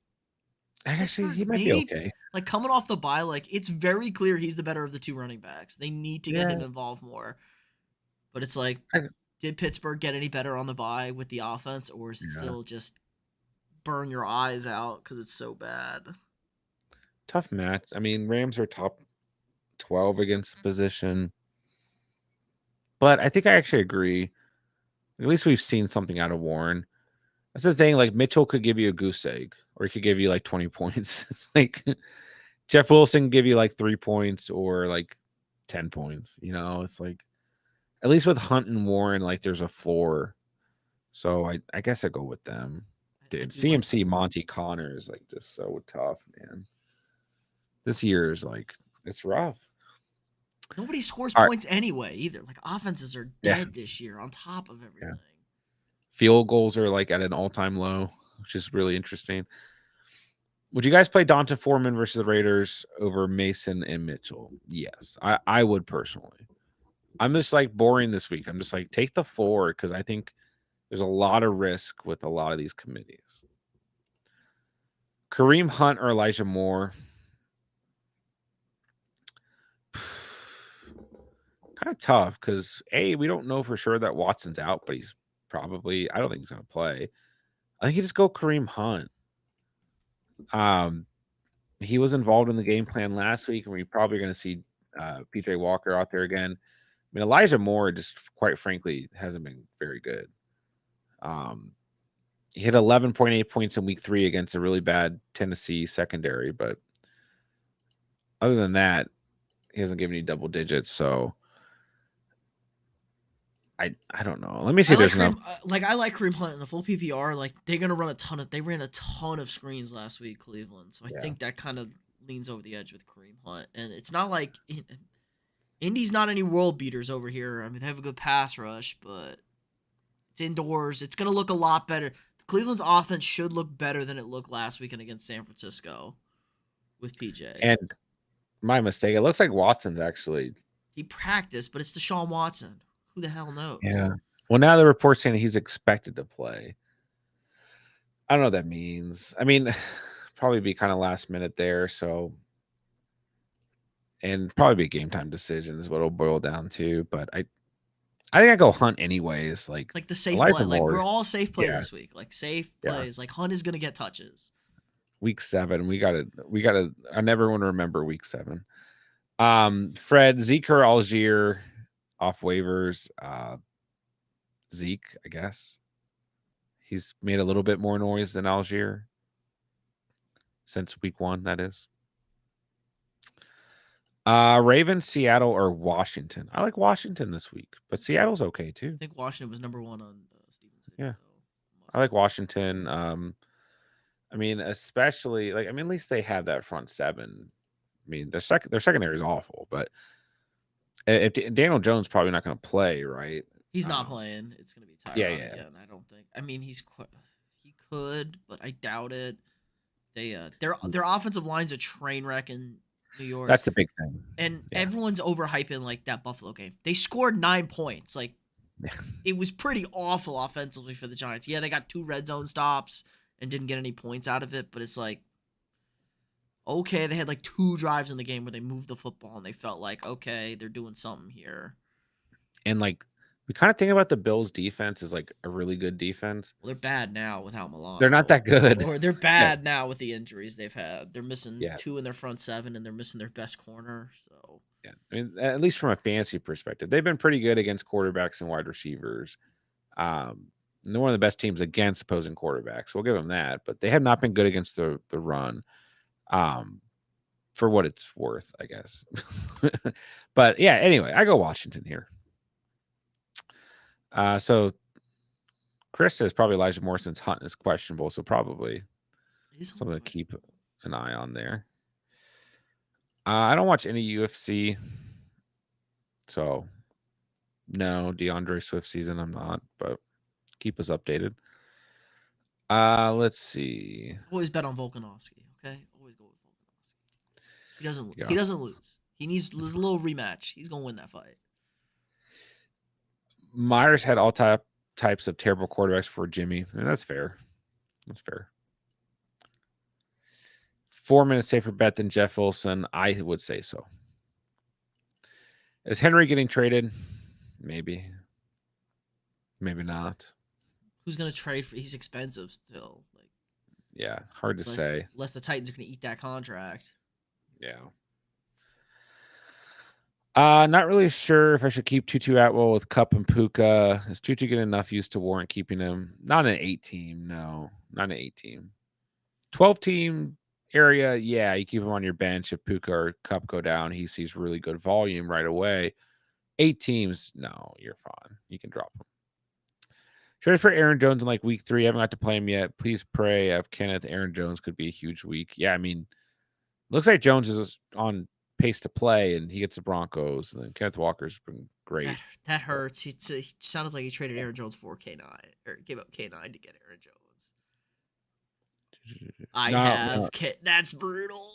And actually, he Pittsburgh, might be maybe okay. like coming off the bye, like it's very clear he's the better of the two running backs. They need to get Yeah, him involved more. But it's like, I, did Pittsburgh get any better on the bye with the offense, or is it yeah. still just burn your eyes out because it's so bad? Tough match. I mean, Rams are top 12 against the position, but I think I actually agree. At least we've seen something out of Warren. That's the thing. Like Mitchell could give you a goose egg, or he could give you like 20 points. It's like Jeff Wilson can give you like 3 points or like 10 points. You know, it's like at least with Hunt and Warren, like there's a floor. So I guess I go with them. I Dude, do like CMC Monty Connor is like just so tough, man. This year is like it's rough. nobody scores All right. points anyway either. Like offenses are Yeah. dead this year on top of Yeah. everything. Field goals are like at an all-time low, which is really interesting. Would you guys play Donta Foreman versus the Raiders over Mason and Mitchell? Yes, I would personally. I'm just like boring this week. I'm just like take the floor because I think there's a lot of risk with a lot of these committees. Kareem Hunt or Elijah Moore? Kind of tough because we don't know for sure that Watson's out, but he's probably. I don't think he's going to play. I think you just go Kareem Hunt. Um, he was involved in the game plan last week, and we're probably going to see PJ Walker out there again. I mean, Elijah Moore just quite frankly hasn't been very good. Um, he hit 11.8 points in week 3 against a really bad Tennessee secondary, but other than that, he hasn't given you double digits. So I don't know. Let me see I if like there's Kareem. enough. I like Kareem Hunt in a full PPR. Like they're gonna run a ton of. They ran a ton of screens last week, Cleveland. So I Yeah, think that kind of leans over the edge with Kareem Hunt. And it's not like Indy's not any world beaters over here. I mean, they have a good pass rush, but it's indoors. It's gonna look a lot better. Cleveland's offense should look better than it looked last weekend against San Francisco with PJ. and my mistake. It looks like Watson's actually. He practiced, but it's Deshaun Watson. Who the hell knows? Yeah. Well, now the report's saying he's expected to play. I don't know what that means. I mean, probably be kind of last minute there. So, and probably be a game time decision is what it'll boil down to. But I think I go Hunt anyways. Like It's like the safe play. Elijah Like we're Moore. all safe play Yeah, this week. Like safe yeah. plays. Like Hunt is gonna get touches. Week 7, we gotta. I never want to remember week 7. Fred Zeke or Algier off waivers. Zeke, I guess he's made a little bit more noise than Algier since week 1. That is. Ravens, Seattle, or Washington. I like Washington this week, but Seattle's okay I too. think Washington was number one on Steven's Yeah, video. I like Must Washington. I mean, especially like I mean, at least they have that front 7. I mean, their secondary is awful, but if Daniel Jones probably not going to play, right? He's not playing. It's gonna be Yeah, Tyrod yeah. again. I don't think. I mean, he could, but I doubt it. Their offensive line's a train wreck in New York, That's the big thing. and Yeah, everyone's overhyping like that Buffalo game. They scored 9 points. Like it was pretty awful offensively for the Giants. Yeah, they got 2 red zone stops and didn't get any points out of it, but it's like okay, they had like 2 drives in the game where they moved the football and they felt like okay, they're doing something here. and like we kind of think about the Bills' defense as like a really good defense. Well, they're bad now without They're not Milano. that good. Or they're Yeah, bad now with the injuries they've had. They're missing yeah, 2 in their front 7 and they're missing their best corner. So yeah. I mean, at least from a fantasy perspective, they've been pretty good against quarterbacks and wide receivers. And they're one of the best teams against opposing quarterbacks. We'll give them that, but they have not been good against the run. Um, for what it's worth, I guess. But yeah, anyway, I go Washington here. So Chris says probably Elijah Morrison's Hunt is questionable, so probably he's a little something to keep questionable. an eye on there. I don't watch any UFC, so no DeAndre Swift season. I'm not, but keep us updated. Let's see. Always bet on Volkanovski, okay? Always go with Volkanovski. He Yeah, doesn't lose. He needs this little rematch. He's going to win that fight. Myers had all types of terrible quarterbacks for Jimmy, and that's fair. That's fair. 4 minutes safer bet than Jeff Wilson. I would say so. Is Henry getting traded? Maybe. Maybe not. Who's going to trade for he's expensive still. Like Yeah, hard to say. unless the Titans are going to eat that contract. Yeah. Not really sure if I should keep Tutu Atwell with Cup and Puka. Is Tutu getting enough use to warrant keeping him? Not an 8 team, no. Not an 8 team. 12 team area, yeah, you keep him on your bench. If Puka or Cup go down, he sees really good volume right away. 8 teams, no, you're fine. You can drop him. Traded for Aaron Jones in like week 3. I haven't got to play him yet. Please pray of Kenneth. Aaron Jones could be a huge week. Yeah, I mean, looks like Jones is on pace to play, and he gets the Broncos. And then Kenneth Walker's been great. That hurts. He sounded like he traded Aaron Jones for K9 or gave up K9 to get Aaron Jones. I No, have no, That's brutal.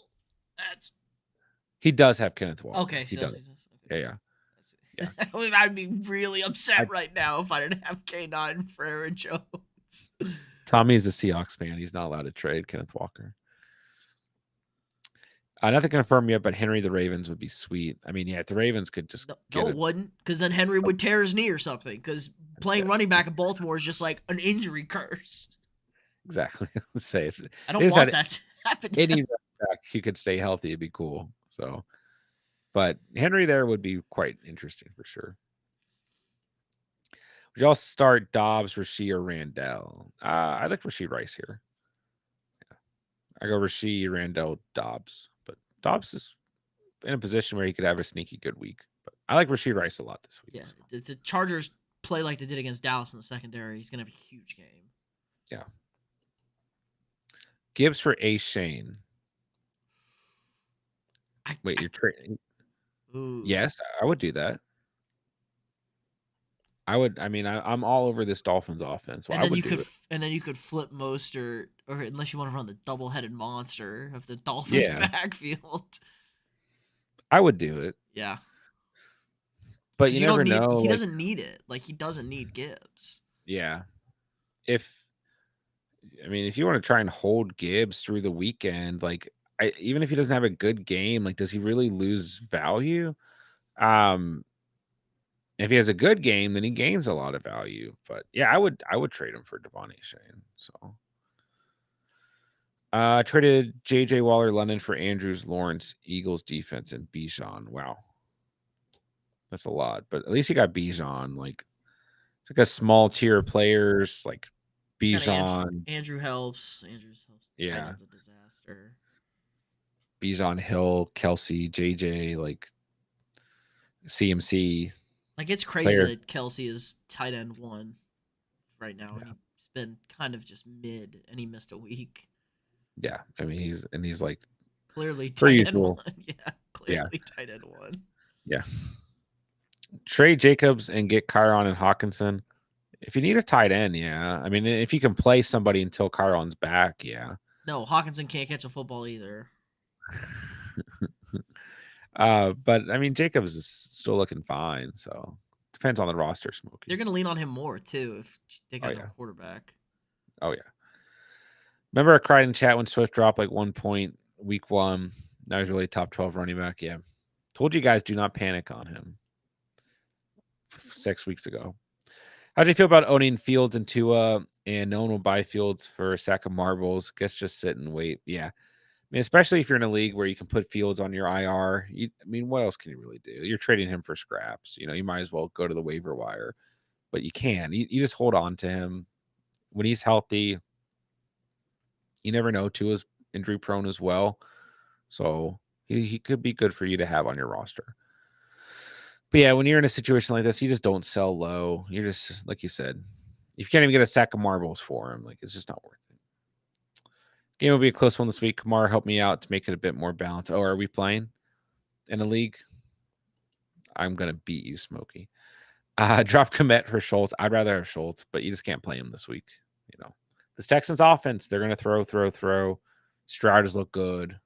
That's he does have Kenneth Walker. okay. He So does. Yeah, yeah, yeah. I'd be really I upset right now if I didn't have K9 for Aaron Jones. Tommy's a Seahawks fan. He's not allowed to trade Kenneth Walker. Nothing confirmed yet, but Henry the Ravens would be sweet. I mean, yeah, if the Ravens could just No, get no, it it. wouldn't, because then Henry would tear his knee or something. Because Yeah, playing running back in Baltimore is just like an injury curse. exactly. Say if I they don't just want had that to happen to any him. running back who could stay healthy, it'd be cool. So, but Henry there would be quite interesting for sure. Would y'all start Dobbs, Rasheed, or Randall? I like Rasheed Rice here. I go Rasheed, Randall, Dobbs, but Dobbs is in a position where he could have a sneaky good week. But I like Rasheed Rice a lot this week. Yeah, So, the Chargers play like they did against Dallas in the secondary. He's gonna have a huge game. yeah. Gibbs for A. Shane. Wait, I you're trading? ooh. Yes, I would do that. I would. I mean, I'm all over this Dolphins offense, so And I then would you do could it. and then you could flip Mostert, or unless you want to run the double-headed monster of the Dolphins Yeah, backfield. I would do it. Yeah, But because you you don't never need. know. He Like, doesn't need it. Like he doesn't need Gibbs. yeah, if I mean, if you want to try and hold Gibbs through the weekend, like, even if he doesn't have a good game, like, does he really lose value? Um, if he has a good game, then he gains a lot of value. But yeah, I would trade him for Devon Shane. So traded JJ Waller London for Andrews, Lawrence, Eagles defense, and Bijan. Wow. That's a lot. But at least he got Bijan. Like it's like a small tier of players like Got Bijan. Andrew helps. Andrews helps. Tight Yeah. end's a disaster. Bijan Hill, Kelsey, JJ, like CMC Like it's crazy player. that Kelsey is tight end one right now, and Yeah. he's been kind of just mid, and he missed a week. Yeah. I mean he's like Clearly per tight end usual. one. Yeah, Yeah. clearly tight end one. Yeah. Trade Jacobs and get Kyron and Hawkinson. If you need a tight end, yeah. I mean, if you can play somebody until Kyron's back, yeah. No, Hawkinson can't catch a football either. But I mean, Jacobs is still looking fine, so depends on the roster, They're Smokey. gonna lean on him more too if they Oh got no yeah, quarterback. oh yeah. Remember I cried in chat when Swift dropped like 1 point week one. Now he's really top 12 running back. Yeah, told you guys do not panic on him 6 weeks ago. How do you feel about owning Fields and Tua, and no one will buy Fields for a sack of marbles? Guess just sit and wait. Yeah, I mean, especially if you're in a league where you can put Fields on your IR. I mean, what else can you really do? You're trading him for scraps. You might as well go to the waiver wire, but you can. You just hold on to him when he's healthy. You never know. Tua's injury prone as well, so he could be good for you to have on your roster. But yeah, when you're in a situation like this, you just don't sell low. You're just like you said, if you can't even get a sack of marbles for him, like it's just not worth it. Game will be a close one this week. Kamar helped me out to make it a bit more balanced. Oh, are we playing in a league? I'm gonna beat you, Smokey. Drop commit for Schultz. I'd rather have Schultz, but you just can't play him this week. This Texans offense, they're gonna throw. Stroud has looked good.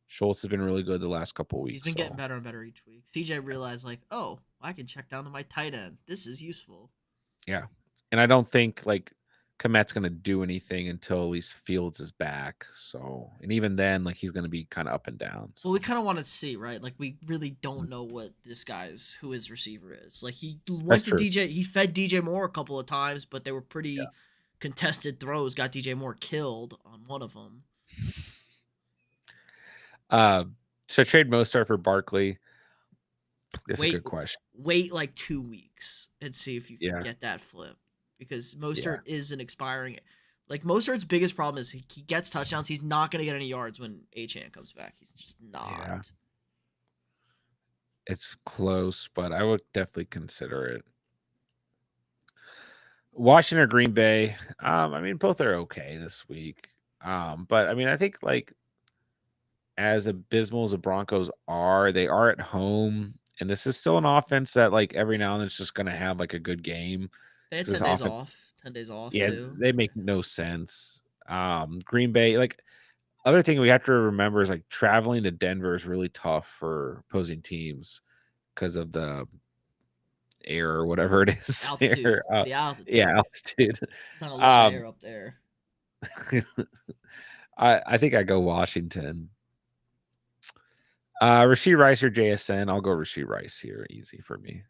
Schultz has been really good the last couple of He's weeks. been getting So better and better each week. CJ realized like, oh, I can check down to my tight end. This is useful. yeah, and I don't think like Komet's gonna do anything until at least Fields is back. So and even then, like he's gonna be kind of up and down. Well, we So kind of wanted to see, right? Like, we really don't know what this guy's who his receiver is. Like, he that's went to true. DJ, he fed DJ Moore a couple of times, but they were pretty contested throws. Got DJ Moore killed on one of them. Uh, should I trade Mostar for Barkley? That's a Wait, good question. wait like 2 weeks and see if you can Yeah, get that flip, because yeah, Mostert is an expiring. Like Mostert's biggest problem is he gets touchdowns. He's not going to get any yards when Achan comes back. He's just not. yeah. It's close, but I would definitely consider it. Washington or Green Bay. I mean, both are okay this week. But I mean, I think like as abysmal as the Broncos are, they are at home, and this is still an offense that like every now and then it's just going to have like a good game They had because this 10 days offense, off, 10 days off yeah, too. they make no sense. Green Bay, like other thing we have to remember is like traveling to Denver is really tough for opposing teams because of the air or whatever it is Altitude. there. It's the Yeah, altitude. altitude. Not a lot of Um, air up there. I think I go Washington. Rasheed Rice or JSN. I'll go Rasheed Rice here. Easy for me.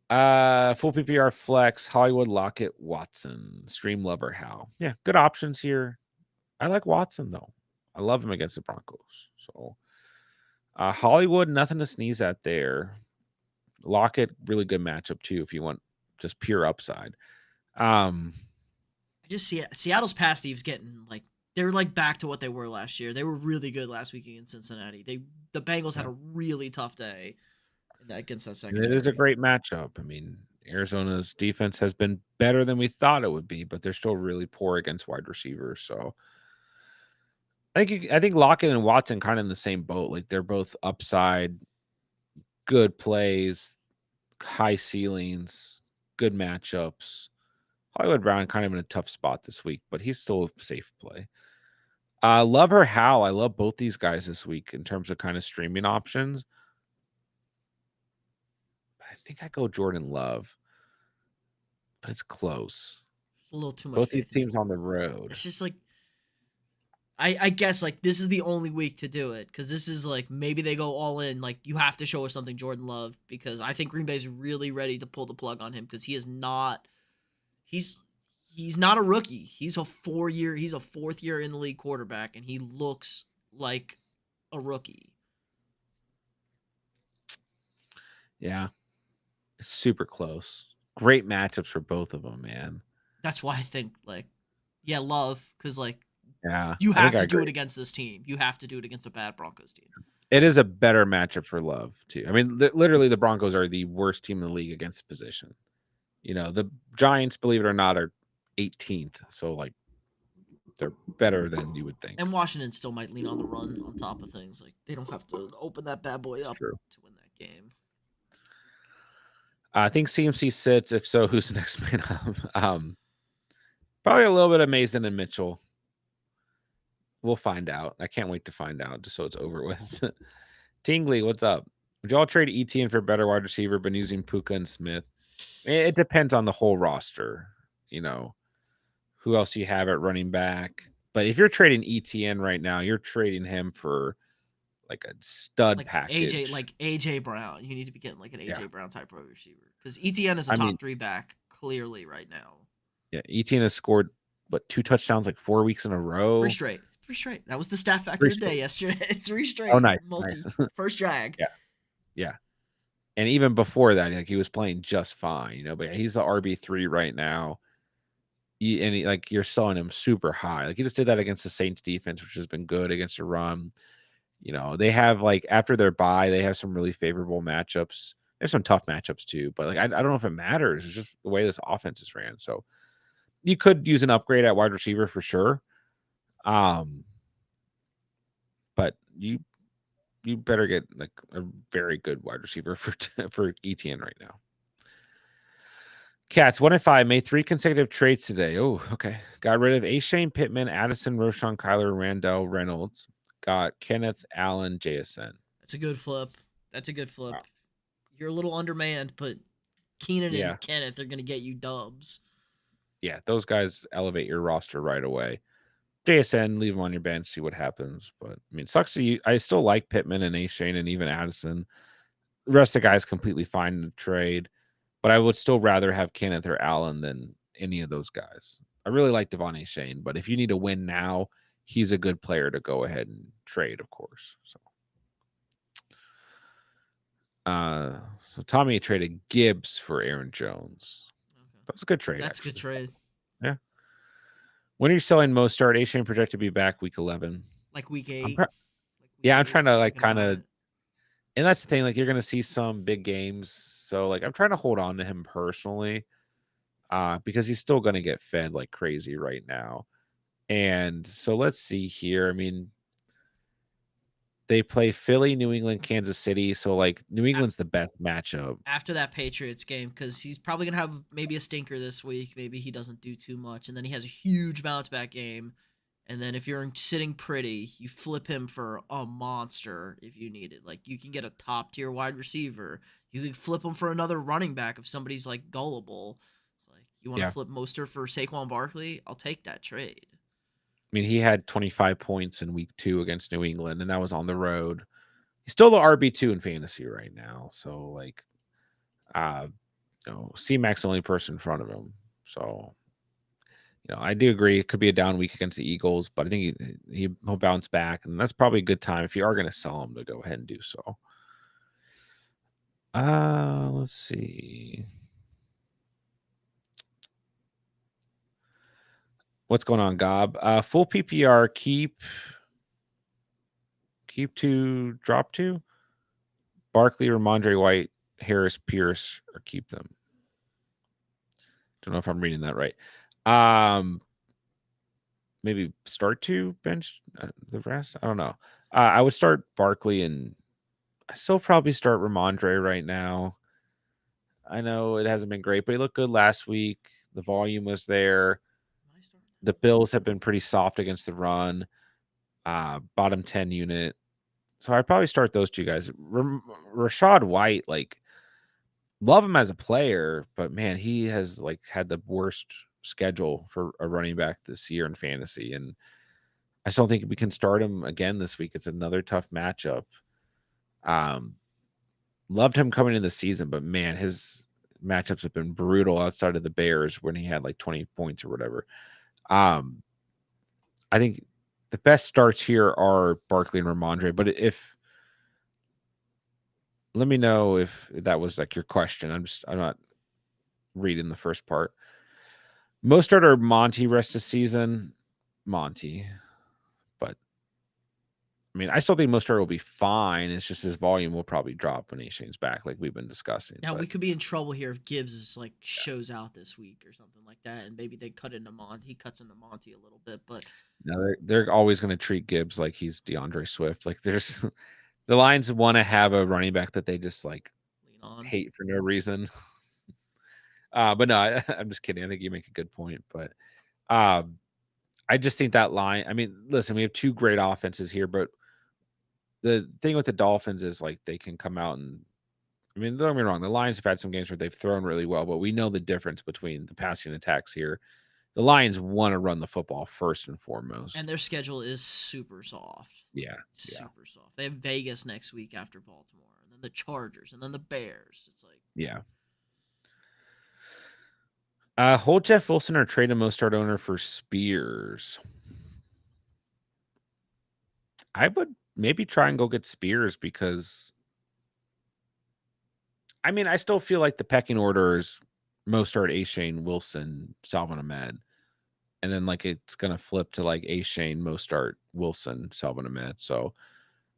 Full PPR flex, Hollywood Lockett, Watson, Stream Lover How. Yeah, good options here. I like Watson though. I love him against the Broncos. So Hollywood, nothing to sneeze at there. Lockett, really good matchup too if you want just pure upside. Um, I just see Seattle's pass Steve's getting like they're like back to what they were last year. They were really good last week against Cincinnati. The Bengals had yeah. a really tough day against that And it is a secondary. great matchup. I mean, Arizona's defense has been better than we thought it would be, but they're still really poor against wide receivers. So I think Lockett and Watson kind of in the same boat. Like they're both upside, good plays, high ceilings, good matchups. Hollywood Brown kind of in a tough spot this week, but he's still a safe play. Love her how I love both these guys this week in terms of kind of streaming options. I think I go Jordan Love, but it's close. It's a little too much Both these faith in teams on Jordan the Love. road. It's just like I guess like this is the only week to do it because this is like maybe they go all in. Like you have to show us something, Jordan Love, because I think Green Bay's really ready to pull the plug on him because he is not. He's he's not a rookie. He's a 4 year. He's a fourth year in the league quarterback, and he looks like a rookie. Yeah, it's super close. Great matchups for both of them, man. That's why I think like yeah, Love because like Yeah, you I think have I to do agree. it against this team. You have to do it against a bad Broncos team. It is a better matchup for Love too. I mean, literally, the Broncos are the worst team in the league against position. You know, the Giants, believe it or not, are 18th. So like they're better than you would think. And Washington still might lean on the run on top of things. Like they don't have to open that bad boy It's up true. to win that game. I think CMC sits. If so, who's the next man up? Probably a little bit of Mason and Mitchell. We'll find out. I can't wait to find out just so it's over with. Tingley, what's up? Would y'all trade ETN for a better wide receiver, been using Puka and Smith? It depends on the whole roster. You know, who else you have at running back. But if you're trading ETN right now, you're trading him for like a stud package. Like AJ Brown. You need to be getting like an Yeah. AJ Brown type of receiver because ETN is a I mean, top three back clearly right now. yeah, ETN has scored what 2 touchdowns like 4 weeks in a Three row. straight. Three straight. That was the stat factor Three of the day straight. yesterday. Three Oh, straight. nice, Multi. nice. First drag. Yeah, yeah. And even before that, like he was playing just fine, you know. But yeah, he's the RB3 right now. Like you're selling him super high. Like he just did that against the Saints defense, which has been good against the run. You know, they have like after their bye, they have some really favorable matchups. There's some tough matchups too, but like I don't know if it matters. It's just the way this offense is ran. So you could use an upgrade at wide receiver for sure. Um, but you better get like a very good wide receiver for for ETN right now. Cats 1-5 made 3 consecutive trades today. Oh, okay. Got rid of A. Shane Pittman, Addison, Roshan, Kyler, Randall, Reynolds. Got Kenneth, Allen, JSN. That's a good flip. That's a good Wow. flip. You're a little undermanned, but Keenan Yeah, and Kenneth are gonna get you dubs. yeah. Those guys elevate your roster right away. JSN, leave him on your bench, see what happens. But I mean, sucks to you. I still like Pittman and A. Shane and even Addison. The rest of the guys completely fine in the trade, but I would still rather have Kenneth or Allen than any of those guys. I really like Devon A. Shane, but if you need to win now, he's a good player to go ahead and trade, of course. So Tommy traded Gibbs for Aaron Jones. Okay. That was a good trade, That's a good actually. trade. Yeah. When are you selling Mostert? A. Shane projected to be back week 11. Like week I'm 8. pro- Like week yeah, I'm 8, trying I'm to like thinking kind about of, it. and that's the thing. Like you're gonna see some big games, so like I'm trying to hold on to him personally, because he's still gonna get fed like crazy right now. And so let's see here. I mean, They play Philly, New England, Kansas City. So like New England's the best matchup. After that Patriots game, because he's probably gonna have maybe a stinker this week. Maybe he doesn't do too much, and then he has a huge bounce back game. And then if you're sitting pretty, you flip him for a monster if you need it. Like you can get a top tier wide receiver. You can flip him for another running back if somebody's like gullible. Like you want to Yeah. flip Mostert for Saquon Barkley? I'll take that trade. I mean, he had 25 points in week 2 against New England, and that was on the road. He's still the RB2 in fantasy right now. So like uh C-Mac's the only person in front of him. So I do agree it could be a down week against the Eagles, but I think he'll bounce back, and that's probably a good time if you are going to sell him to go ahead and do so. Let's see. What's going on, Gob? Full PPR, keep to drop to Barkley, Ramondre White, Harris, Pierce, or keep them. Don't know if I'm reading that right. Maybe start to bench the rest. I don't know. I would start Barkley, and I still probably start Ramondre right now. I know it hasn't been great, but he looked good last week. The volume was there. The Bills have been pretty soft against the run. Bottom 10 unit. So I'd probably start those two guys. Rashad White, like, love him as a player, but man, he has like had the worst schedule for a running back this year in fantasy, and I still think we can start him again this week. It's another tough matchup. Um, Loved him coming in the season, but man, his matchups have been brutal outside of the Bears when he had like 20 points or whatever. Um, I think the best starts here are Barkley and Ramondre, but if let me know if that was like your question. I'm not reading the first part. Most start are Monty rest of season. Monty. But I mean, I still think Mostert will be fine. It's just his volume will probably drop when Shane's back, like we've been discussing. Now But we could be in trouble here if Gibbs is like shows out this week or something like that, and maybe they cut into Monty. He cuts into Monty a little bit, but no, they're always going to treat Gibbs like he's DeAndre Swift. Like there's the Lions want to have a running back that they just like lean on. hate for no reason. But no, I'm just kidding. I think you make a good point. But um, I just think that line. I mean, listen, we have two great offenses here, but the thing with the Dolphins is like they can come out and I mean, don't get me wrong. The Lions have had some games where they've thrown really well, but we know the difference between the passing attacks here. The Lions want to run the football first and foremost. And their schedule is super soft. Yeah, yeah, Super soft. They have Vegas next week after Baltimore, and then the Chargers, and then the Bears. It's like yeah. Hold Jeff Wilson or trade a Mostert owner for Spears. I would maybe try and go get Spears because I mean I still feel like the pecking order is Mostert, A. Shane, Wilson, Salvin Ahmed. And then like it's gonna flip to like A. Shane, Mostert, Wilson, Salvin Ahmed. So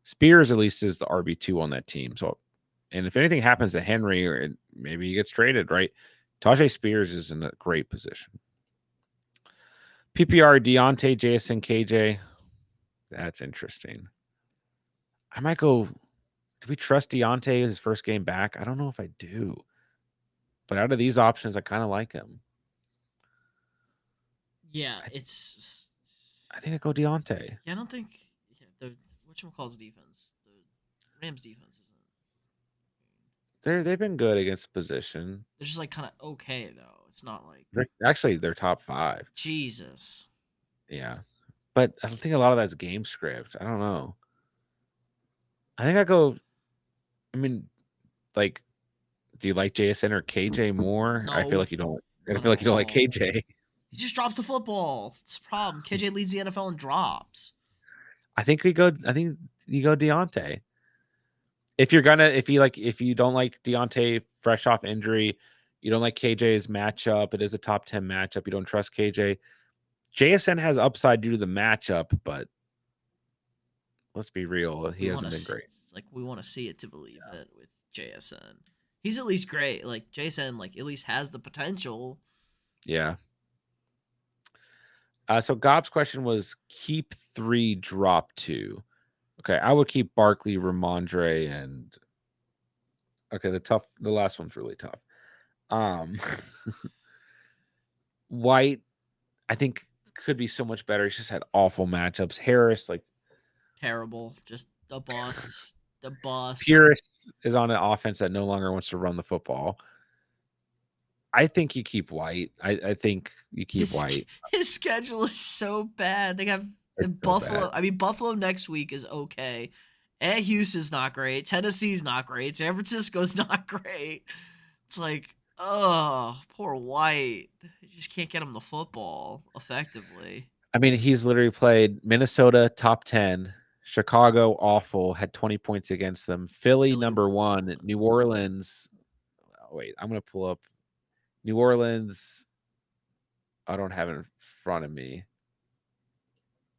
Spears at least is the RB2 on that team. So, and if anything happens to Henry or maybe he gets traded, right? Tajay Spears is in a great position. PPR Deontay, JSN, KJ. That's interesting. I might go. Do we trust Deontay his first game back? I don't know if I do. But out of these options, I kind of like him. yeah, I, it's I think I go Deontay. yeah. I don't think the whatchamacallit's defense, the Rams defense isn't. They've been good against position. They're just like kind of okay though. It's not like They're top 5. Jesus. Yeah. But I don't think a lot of that's game script. I don't know. I think I go. I mean, like, do you like JSN or KJ more? I feel No, like you don't. I not feel at like you don't like all. KJ. He just drops the football. It's a problem. KJ leads the NFL in drops. I think we go. I think you go Deontay. If you don't like Deontay fresh off injury, you don't like KJ's matchup. It is a top 10 matchup. You don't trust KJ. JSN has upside due to the matchup, but let's be real, he We want to hasn't been see great. like we want to see it to believe it with JSN. He's at least great. Like JSN, like at least has the potential. Yeah. So Gob's question was keep 3, drop 2. Okay, I would keep Barkley, Ramondre, and okay, the last one's really tough. Um, White, I think could be so much better. He's just had awful matchups. Harris, like Terrible. Just a bust. A bust. Pierce is on an offense that no longer wants to run the football. I think you keep White. I think you keep His White. his schedule is so bad. They have It's so bad. Buffalo. I mean, Buffalo next week is okay. And Houston's not great. Tennessee's not great. San Francisco's not great. It's like, oh, poor White. They just can't get him the football effectively. I mean, he's literally played Minnesota top 10, Chicago awful, had 20 points against them, Philly Philly number 1, New Orleans. Oh, wait, I'm going to pull up New Orleans. I don't have it in front of me,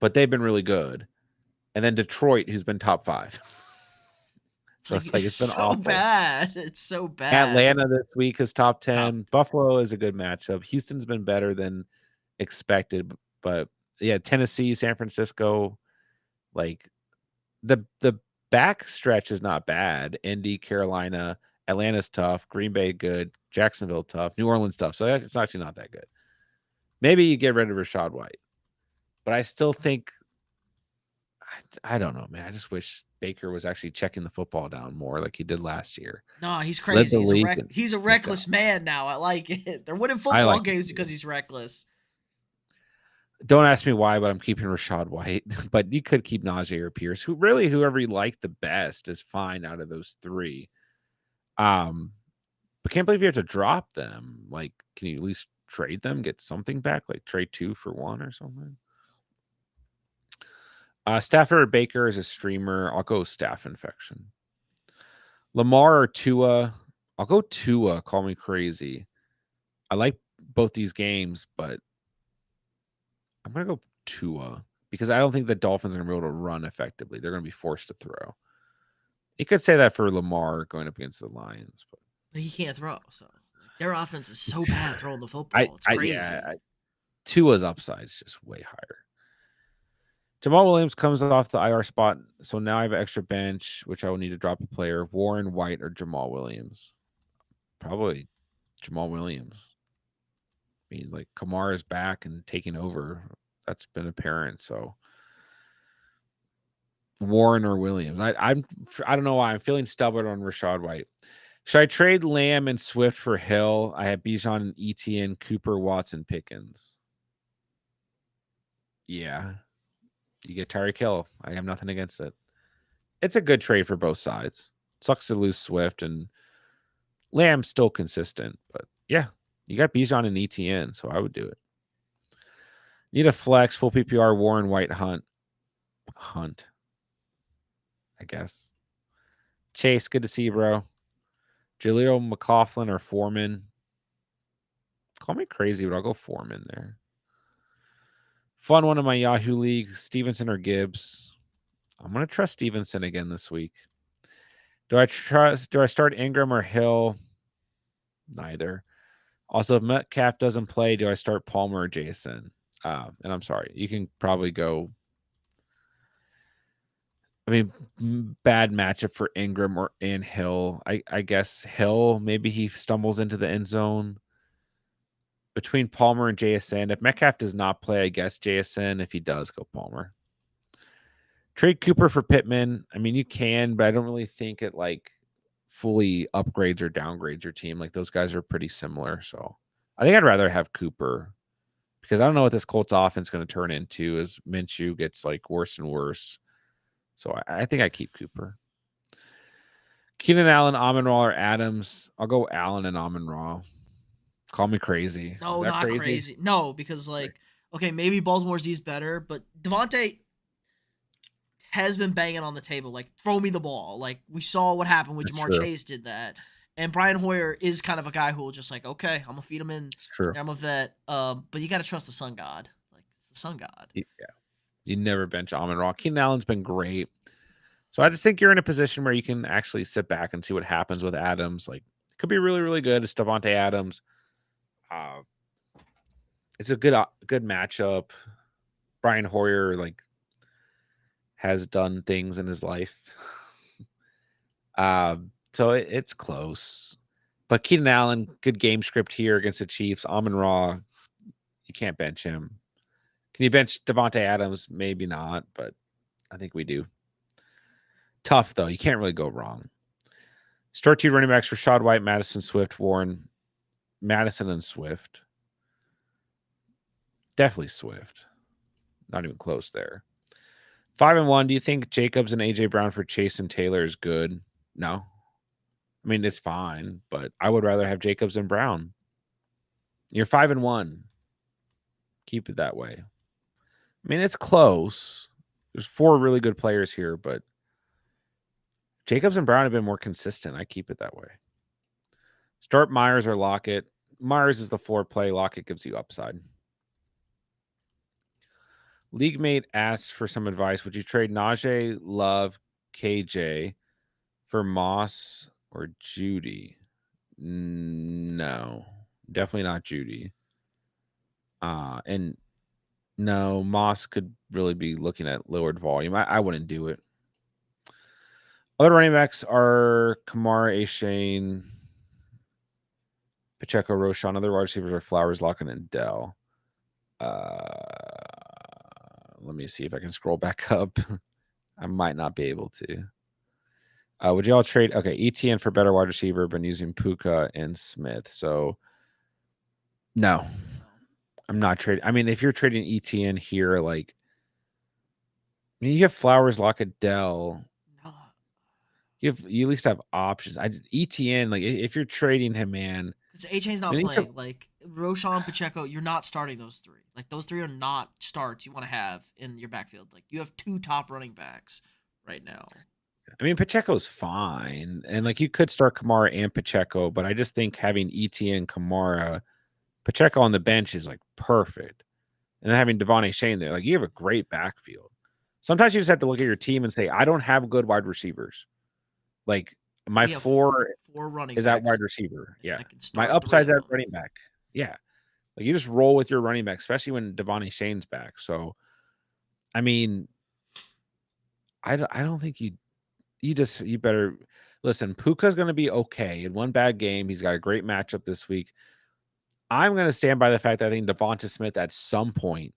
but they've been really good. And then Detroit, who's been top 5. It's So like it's like it's it's been so awful. bad. It's so bad. Atlanta this week is top Top 10. Buffalo is a good matchup. Houston's been better than expected, but yeah, Tennessee, San Francisco, like the back stretch is not bad. Indy, Carolina, Atlanta's tough, Green Bay good, Jacksonville tough, New Orleans tough. So it's actually not that good. Maybe you get rid of Rashad White, but I still think I don't know, man. I just wish Baker was actually checking the football down more like he did last year. No, he's Led the crazy. league in He's a touchdowns. reckless man now. I like it. They're winning I football like it games too. because he's reckless. Don't ask me why, but I'm keeping Rashad White. But you could keep Najee or Pierce. Whoever you like the best is fine out of those three. Um, but can't believe you have to drop them. Like, can you at least trade them, get something back? Like trade 2 for 1 or something? Stafford or Baker is a streamer. I'll go staph infection. Lamar or Tua. I'll go Tua. Call me crazy. I like both these games, but I'm gonna go Tua because I don't think the Dolphins are gonna be able to run effectively. They're gonna be forced to throw. You could say that for Lamar going up against the Lions, but But he can't throw. So like their offense is so bad throwing the I, football. It's I yeah, crazy. Tua's upside is just way higher. Jamal Williams comes off the IR spot, so now I have an extra bench, which I will need to drop a player. Warren White or Jamal Williams? Probably Jamal Williams. I mean, like Kamara is back and taking over. That's been apparent. So Warren or Williams. I don't know why I'm feeling stubborn on Rashad White. Should I trade Lamb and Swift for Hill? I have Bijan and Etienne, Cooper, Watson, Pickens. Yeah, you get Tyreek Hill. I have nothing against it. It's a good trade for both sides. Sucks to lose Swift and Lamb's still consistent, but yeah, you got Bijan and Etienne, so I would do it. Need a flex, full PPR, Warren White Hunt, I guess. Chase, good to see you, bro. Jaleel McLaughlin or Foreman. Call me crazy, but I'll go Foreman there. Fun one in my Yahoo league, Stevenson or Gibbs. I'm gonna trust Stevenson again this week. Do I start Ingram or Hill? Neither. Also, if Metcalf doesn't play, do I start Palmer or Jason? And I'm sorry, you can probably go. I mean, bad matchup for Ingram or and Hill. I guess Hill, maybe he stumbles into the end zone. Between Palmer and JSN, if Metcalf does not play, I guess JSN. If he does, go Palmer. Trade Cooper for Pittman. I mean, you can, but I don't really think it like fully upgrades or downgrades your team. Like those guys are pretty similar. So I think I'd rather have Cooper because I don't know what this Colts offense is going to turn into as Minshew gets like worse and worse. So I think I keep Cooper. Keenan Allen, Amon Ra, or Adams. I'll go Allen and Amon Ra. Call me crazy. Is No, that not crazy? crazy. No, because like, okay, maybe Baltimore's D's better, but Devontae has been banging on the table. Like, throw me the ball. Like, we saw what happened when That's Jamar true. Chase did that. And Brian Hoyer is kind of a guy who will just like, okay, I'm gonna feed him in. It's true. I'm a vet. But you got to trust the Sun God. Like, it's the Sun God. Yeah. You never bench Amon Ra. Keenan Allen's been great. So I just think you're in a position where you can actually sit back and see what happens with Adams. Like, it could be really, really good. It's Devontae Adams. Uh, it's a good matchup. Brian Hoyer, like has done things in his life. So it's close. But Keenan Allen, good game script here against the Chiefs. Amon Ra, you can't bench him. Can you bench Devontae Adams? Maybe not, but I think we do. Tough though. You can't really go wrong. Start two running backs: Rashad White, Madison Swift, Warren, Madison, and Swift. Definitely Swift. Not even close there. 5-1. Do you think Jacobs and AJ Brown for Chase and Taylor is good? No. I mean, it's fine, but I would rather have Jacobs and Brown. You're 5-1. Keep it that way. I mean, it's close. There's four really good players here, but Jacobs and Brown have been more consistent. I keep it that way. Start Myers or Lockett. Myers is the floor play. Lockett gives you upside. League mate asked for some advice. Would you trade Najee, Love, KJ for Moss or Judy? No, definitely not Judy. And no, Moss could really be looking at lowered volume. I wouldn't do it. Other running backs are Kamara, Ashane, Pacheco, Roshan. Other wide receivers are Flowers, Locken, and Dell. Let me see if I can scroll back up. I might not be able to. Would you all trade? Okay, ETN for better wide receiver, been using Puka and Smith. So, no, No. I'm not trading. I mean, if you're trading ETN here, like, I mean, you have Flowers, Lockett, Dell. No. You at least have options. ETN, like, if you're trading him, man, Because A Chain's I not mean, playing. Like Roshan Pacheco, you're not starting those three. Like those three are not starts you want to have in your backfield. Like you have two top running backs right now. Pacheco's fine, and like you could start Kamara and Pacheco, but I just think having ETN, Kamara, Pacheco on the bench is like perfect, and then having Devon Shane there, like you have a great backfield. Sometimes you just have to look at your team and say, I don't have good wide receivers. Like my We have floor four running is at wide backs. receiver. And Yeah. I can My start three upside's of at them. running back. Yeah. Like you just roll with your running back, especially when Devon Shane's back. So I mean, I don't think you better listen. Puka's going to be okay in one bad game. He's got a great matchup this week. I'm going to stand by the fact that I think Devonta Smith at some point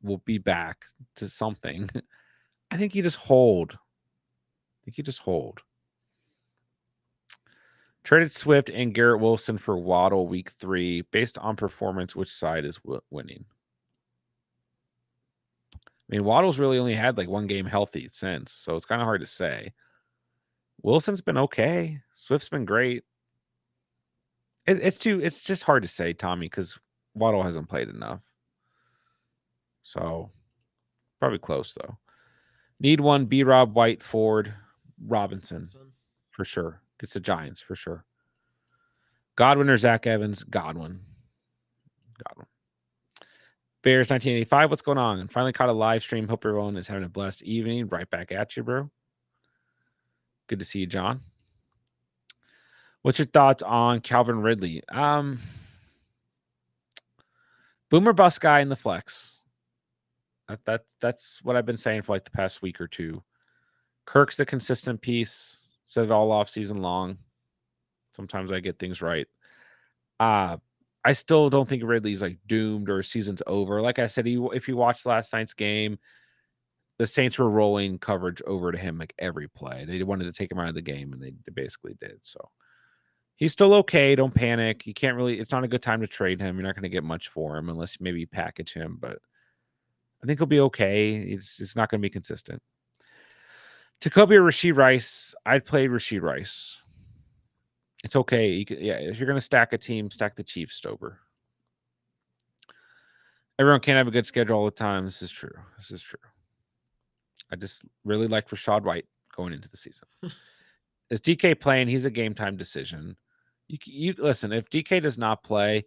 will be back to something. I think you just hold. I think you just hold. Traded Swift and Garrett Wilson for Waddle week 3. Based on performance, which side is winning? I mean, Waddle's really only had like one game healthy since, so it's kind of hard to say. Wilson's been okay. Swift's been great. It's just hard to say, Tommy, because Waddle hasn't played enough. So probably close though. Need one. B. Rob, White, Ford, Robinson Robinson. for sure. Gets the Giants for sure. Godwin or Zach Evans? Godwin. Godwin. Bears 1985. What's going on? And finally caught a live stream. Hope everyone is having a blessed evening. Right back at you, bro. Good to see you, John. What's your thoughts on Calvin Ridley? Boomer bust guy in the flex. That's what I've been saying for like the past week or two. Kirk's the consistent piece. Said it all off season long. Sometimes I get things right. Uh I still don't think Ridley's like doomed or season's over. Like I said, if you watched last night's game, the Saints were rolling coverage over to him like every play. They wanted to take him out of the game, and they basically did. So he's still okay. Don't panic. You can't really. It's not a good time to trade him. You're not going to get much for him unless maybe you package him. But I think he'll be okay. It's not going to be consistent. Jacoby or Rasheed Rice? I'd play Rasheed Rice. It's okay. Yeah, if you're going to stack a team, stack the Chiefs, Stober. Everyone can't have a good schedule all the time. This is true. This is true. I just really liked Rashad White going into the season. Is DK playing? He's a game time decision. You listen. If DK does not play,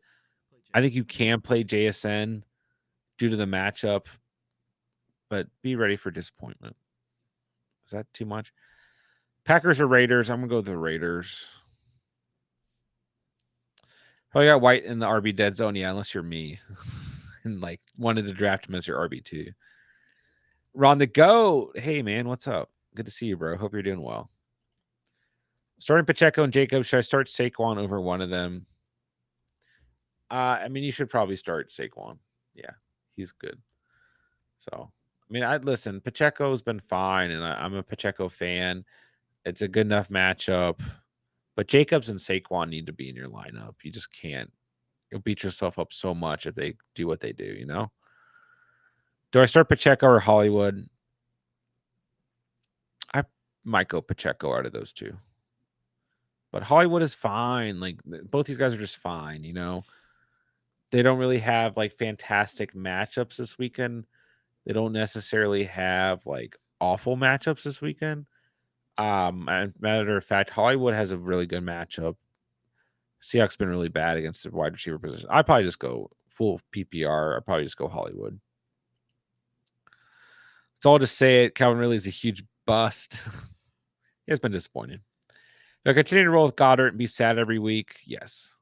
I think you can play JSN due to the matchup, but be ready for disappointment. Is that too much? Packers or Raiders? I'm gonna go with the Raiders. Probably got White in the RB dead zone. Yeah, unless you're me and like wanted to draft him as your RB2. Ron the Goat. Hey, man, what's up? Good to see you, bro. Hope you're doing well. Starting Pacheco and Jacobs. Should I start Saquon over one of them? I mean, you should probably start Saquon. Yeah, he's good. So, I mean, I'd listen. Pacheco's been fine, and I'm a Pacheco fan. It's a good enough matchup. But Jacobs and Saquon need to be in your lineup. You just can't. You'll beat yourself up so much if they do what they do, you know? Do I start Pacheco or Hollywood? I might go Pacheco out of those two. But Hollywood is fine. Like both these guys are just fine, you know. They don't really have like fantastic matchups this weekend. They don't necessarily have like awful matchups this weekend. And matter of fact, Hollywood has a really good matchup. Seahawks been really bad against the wide receiver position. I'd probably just go full PPR. I'd probably just go Hollywood. So I'll just say it. Calvin Ridley is a huge bust. He has been disappointing. Do I continue to roll with Goddard and be sad every week? Yes.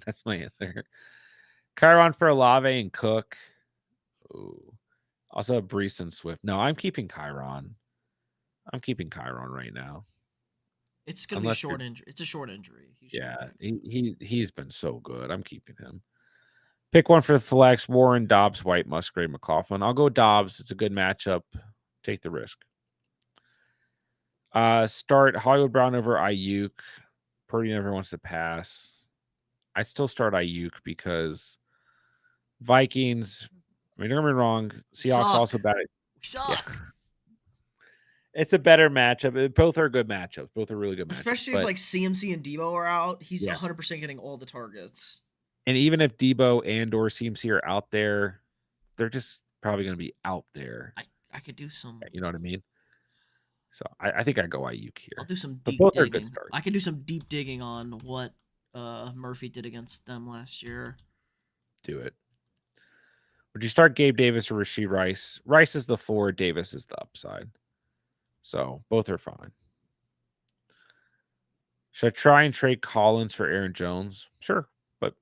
That's my answer. Chiron for Olave and Cook. Ooh. Also Brees and Swift. No, I'm keeping Chiron. I'm keeping Chiron right now. It's gonna be a Unless you're short injury. It's a short injury. He should be yeah, back soon. he's been so good. I'm keeping him. Pick one for the flex. Warren, Dobbs, White, Musgrave, McLaughlin. I'll go Dobbs. It's a good matchup. Take the risk. Start Hollywood Brown over Ayuk. Purdy never wants to pass. I still start Ayuk because Vikings. I mean, don't get me wrong. We Seahawks suck. also bad. We Yeah, suck. it's a better matchup. Both are good matchups. Both are really good matchups. Especially if But like CMC and Debo are out, he's yeah, 100% getting all the targets. and even if Debo and or CMC are out there, they're just probably going to be out there. I could do some. You know what I mean? So I think I go Ayuk I'll here. do some But deep both are good digging. starts. I could do some deep digging on what Murphy did against them last year. Do it. Would you start Gabe Davis or Rasheed Rice? Rice is the floor. Davis is the upside. So both are fine. Should I try and trade Collins for Aaron Jones? Sure, but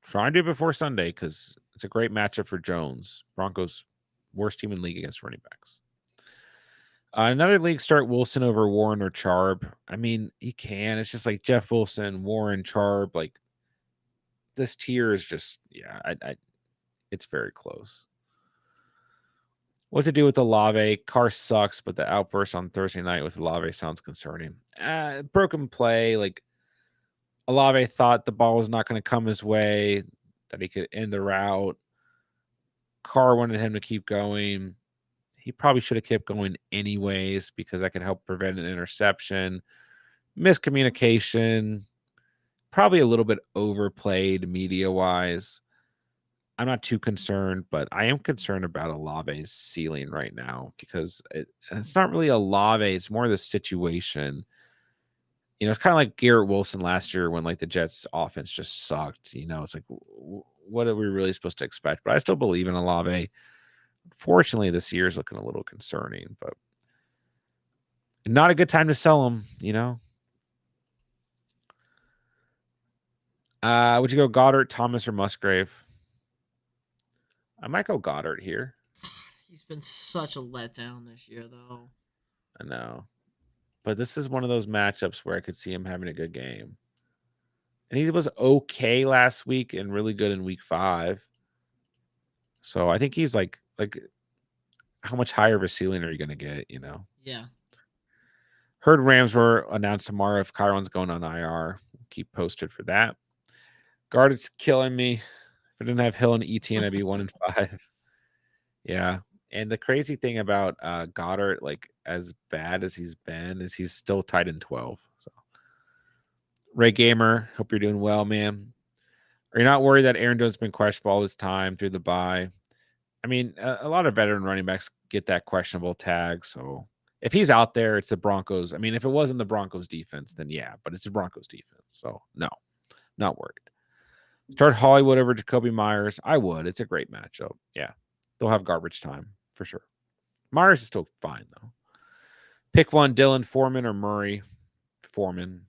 try and do it before Sunday because it's a great matchup for Jones. Broncos, worst team in league against running backs. Another league start Wilson over Warren or Charb. I mean, he can. It's just like Jeff Wilson, Warren, Charb. Like this tier is just yeah. It's very close. What to do with Olave? Carr sucks, but the outburst on Thursday night with Olave sounds concerning. Broken play. Like Olave thought the ball was not going to come his way, that he could end the route. Carr wanted him to keep going. He probably should have kept going anyways because that could help prevent an interception. Miscommunication, probably a little bit overplayed media wise. I'm not too concerned, but I am concerned about Olave's ceiling right now because it's not really Olave, it's more the situation. You know, it's kind of like Garrett Wilson last year when like the Jets offense just sucked. You know, it's like what are we really supposed to expect? But I still believe in Olave. Fortunately, this year is looking a little concerning, but not a good time to sell him, you know. Would you go Goddard, Thomas, or Musgrave? I might go Goddard here. He's been such a letdown this year, though. I know. But this is one of those matchups where I could see him having a good game. And he was okay last week and really good in week 5. So I think he's like how much higher of a ceiling are you gonna get, you know? Yeah. Heard Rams were announced tomorrow if Kyron's going on IR. Keep posted for that. Guarded's killing me. If I didn't have Hill and ETN, I'd be 1-5. Yeah. And the crazy thing about Goddard, like as bad as he's been, is he's still tied in 12. So Ray Gamer, hope you're doing well, man. Are you not worried that Aaron Jones has been questionable all this time through the bye? I mean, a lot of veteran running backs get that questionable tag. So if he's out there, it's the Broncos. I mean, if it wasn't the Broncos defense, then yeah, but it's the Broncos defense. So no, not worried. Start Hollywood over Jacoby Myers. I would. It's a great matchup. Yeah. They'll have garbage time for sure. Myers is still fine though. Pick one, Dylan Foreman or Murray. Foreman.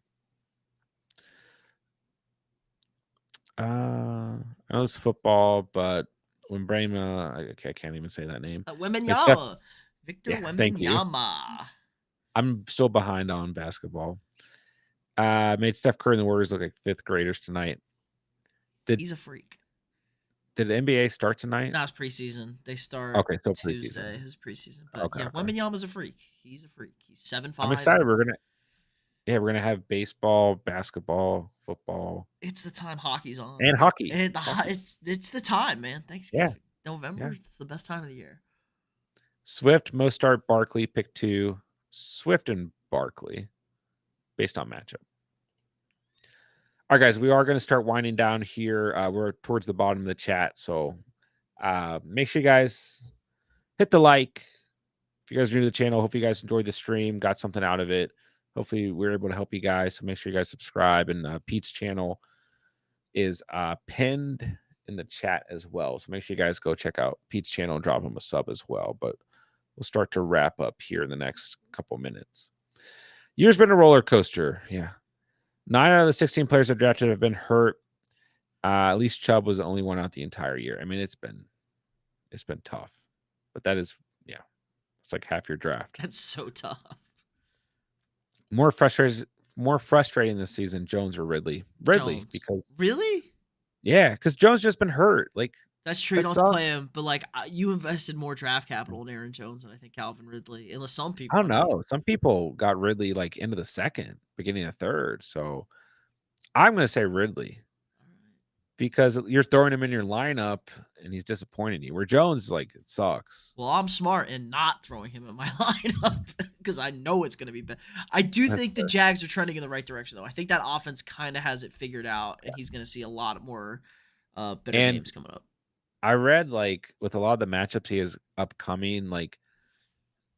I know it's football, but Wembrema. I can't even say that name. Made Steph, Wembenyama. Victor yeah, thank you. Wembenyama. I'm still behind on basketball. Made Steph Curry and the Warriors look like fifth graders tonight. Did He's a freak. did the NBA start tonight? Now it's preseason. They start Okay, still preseason. Tuesday. His preseason. But Okay, yeah, okay. Wembenyama's a freak. He's a freak. He's I'm 7'5". excited. We're gonna have baseball, basketball, football, It's the time hockey's on. and hockey. It, Hockey. it's the time, man. Yeah, Thanksgiving. November, yeah. it's the best time of the year. Swift, Mostart, Barkley, pick two. Swift and Barkley, based on matchup. All right, guys, we are going to start winding down here. We're towards the bottom of the chat, so make sure you guys hit the like. If you guys are new to the channel, hope you guys enjoyed the stream, got something out of it. Hopefully, we are able to help you guys. So make sure you guys subscribe. And Pete's channel is pinned in the chat as well. So make sure you guys go check out Pete's channel and drop him a sub as well. But we'll start to wrap up here in the next couple minutes. Year's been a roller coaster. Yeah. 9 out of the 16 players that drafted have been hurt. At least Chubb was the only one out the entire year. I mean, it's been tough. But that is, yeah, it's like half your draft. That's so tough. More frustrating this season, Jones or Ridley? Ridley, Jones. because Really? yeah, because Jones just been hurt. Like That's true. You don't have to play him, but like you invested more draft capital in Aaron Jones than I think Calvin Ridley. Unless some people. I don't know. Some people got Ridley like into the second, beginning of third. So I'm going to say Ridley because you're throwing him in your lineup and he's disappointing you. Where Jones, like, it sucks. Well, I'm smart in not throwing him in my lineup because I know it's going to be bad. I do think the Jags are trending in the right direction, though. I think that offense kind of has it figured out, and he's going to see a lot more better games coming up. I read, like, with a lot of the matchups he has upcoming, like,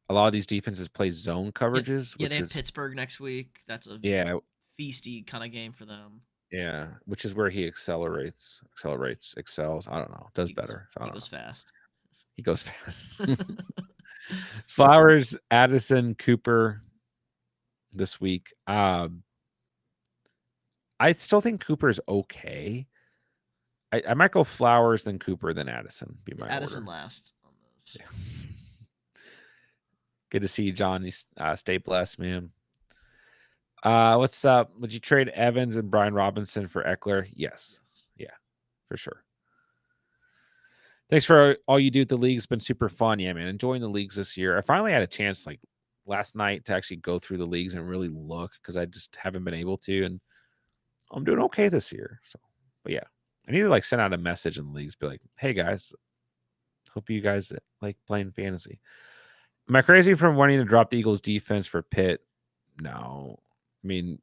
a lot of these defenses play zone coverages. Yeah, they have Pittsburgh next week. That's a feisty kind of game for them. Yeah, which is where he excels. I don't know. Does better. He goes fast. He goes fast. Flowers, Addison, Cooper this week. I still think Cooper's okay. I might go Flowers, then Cooper, then Addison. Be my Addison order. last on this. Yeah. Good to see you, John. You stay blessed, man. What's up? Would you trade Evans and Brian Robinson for Eckler? Yes. Yeah, for sure. Thanks for all you do at the league. It's been super fun. Yeah, man. Enjoying the leagues this year. I finally had a chance, like last night, to actually go through the leagues and really look because I just haven't been able to. And I'm doing okay this year. So, but yeah, I need to like send out a message in the leagues, be like, hey guys, hope you guys like playing fantasy. Am I crazy from wanting to drop the Eagles defense for Pitt? No. I mean,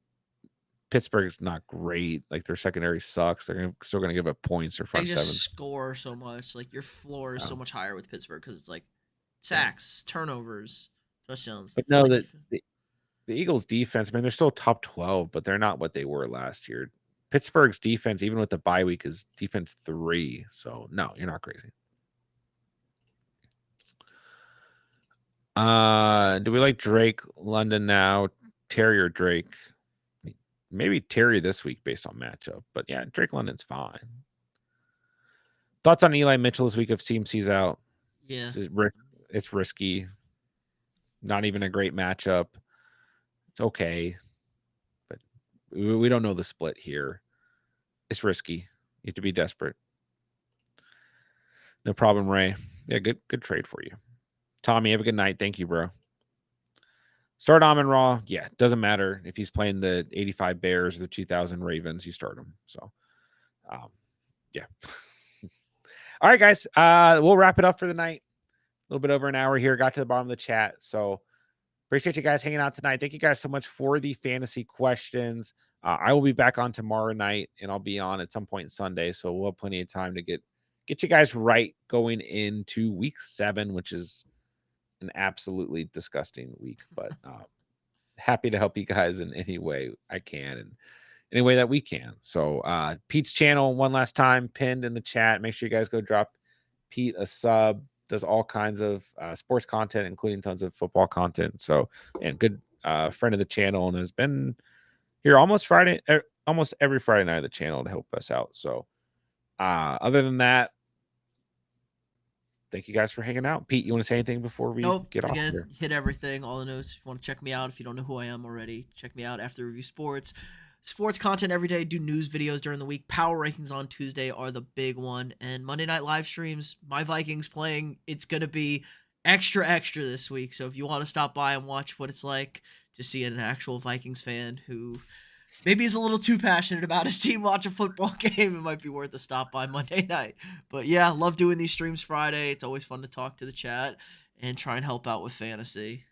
Pittsburgh's not great. Like their secondary sucks. They're still going to give up points or front they just seven. Score so much. Like your floor is so much higher with Pittsburgh because it's like sacks, turnovers, touchdowns. But no, the Eagles defense, I mean, they're still top 12, but they're not what they were last year. Pittsburgh's defense, even with the bye week, is defense 3. So no, you're not crazy. Do we like Drake London now? Terry or Drake? Maybe Terry this week based on matchup, but yeah, Drake London's fine. Thoughts on Eli Mitchell this week if CMC's out? Yeah. It's risky. Not even a great matchup. It's okay, but we don't know the split here. It's risky. You have to be desperate. No problem, Ray. Yeah, good trade for you. Tommy, have a good night. Thank you, bro. Start Amon Ra. Yeah, doesn't matter if he's playing the 85 Bears or the 2000 Ravens. You start him. So, yeah. All right, guys. We'll wrap it up for the night. A little bit over an hour here. Got to the bottom of the chat. So, appreciate you guys hanging out tonight. Thank you guys so much for the fantasy questions. I will be back on tomorrow night, and I'll be on at some point Sunday. So, we'll have plenty of time to get you guys right going into week 7, which is an absolutely disgusting week, but happy to help you guys in any way I can and any way that we can. So Pete's channel, one last time, pinned in the chat. Make sure you guys go drop Pete a sub. Does all kinds of sports content, including tons of football content. So, and good friend of the channel and has been here almost every Friday night of the channel to help us out. So other than that, thank you guys for hanging out. Pete, you want to say anything before we Nope. get off Again, here? hit everything. All the news. If you want to check me out, if you don't know who I am already, check me out after review sports. Sports content every day. Do news videos during the week. Power rankings on Tuesday are the big one, and Monday night live streams. My Vikings playing. It's gonna be extra extra this week. So if you want to stop by and watch what it's like to see an actual Vikings fan who maybe he's a little too passionate about his team watch a football game, it might be worth a stop by Monday night. But yeah, love doing these streams Friday. It's always fun to talk to the chat and try and help out with fantasy.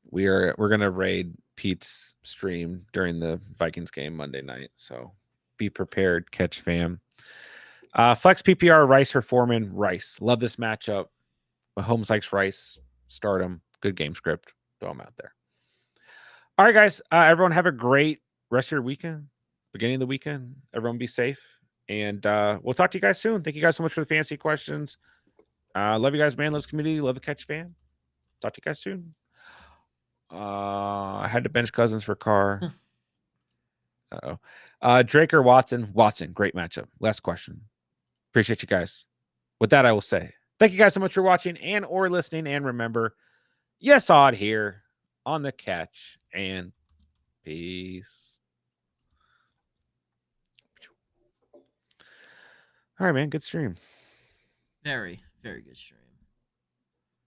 We're gonna raid Pete's stream during the Vikings game Monday night. So be prepared, catch fam. Flex PPR Rice or Foreman Rice. Love this matchup. Mahomes likes Rice. Start him. Good game script. Throw him out there. All right, guys. Everyone have a great rest of your weekend. Beginning of the weekend. Everyone be safe. And we'll talk to you guys soon. Thank you guys so much for the fantasy questions. Love you guys, man. Love the community. Love the catch fan. Talk to you guys soon. I had to bench Cousins for Carr. Drake or Watson? Watson. Great matchup. Last question. Appreciate you guys. With that, I will say thank you guys so much for watching and or listening. And remember, yes, odd here on the catch. And peace. All right, man. Good stream. Very, very good stream.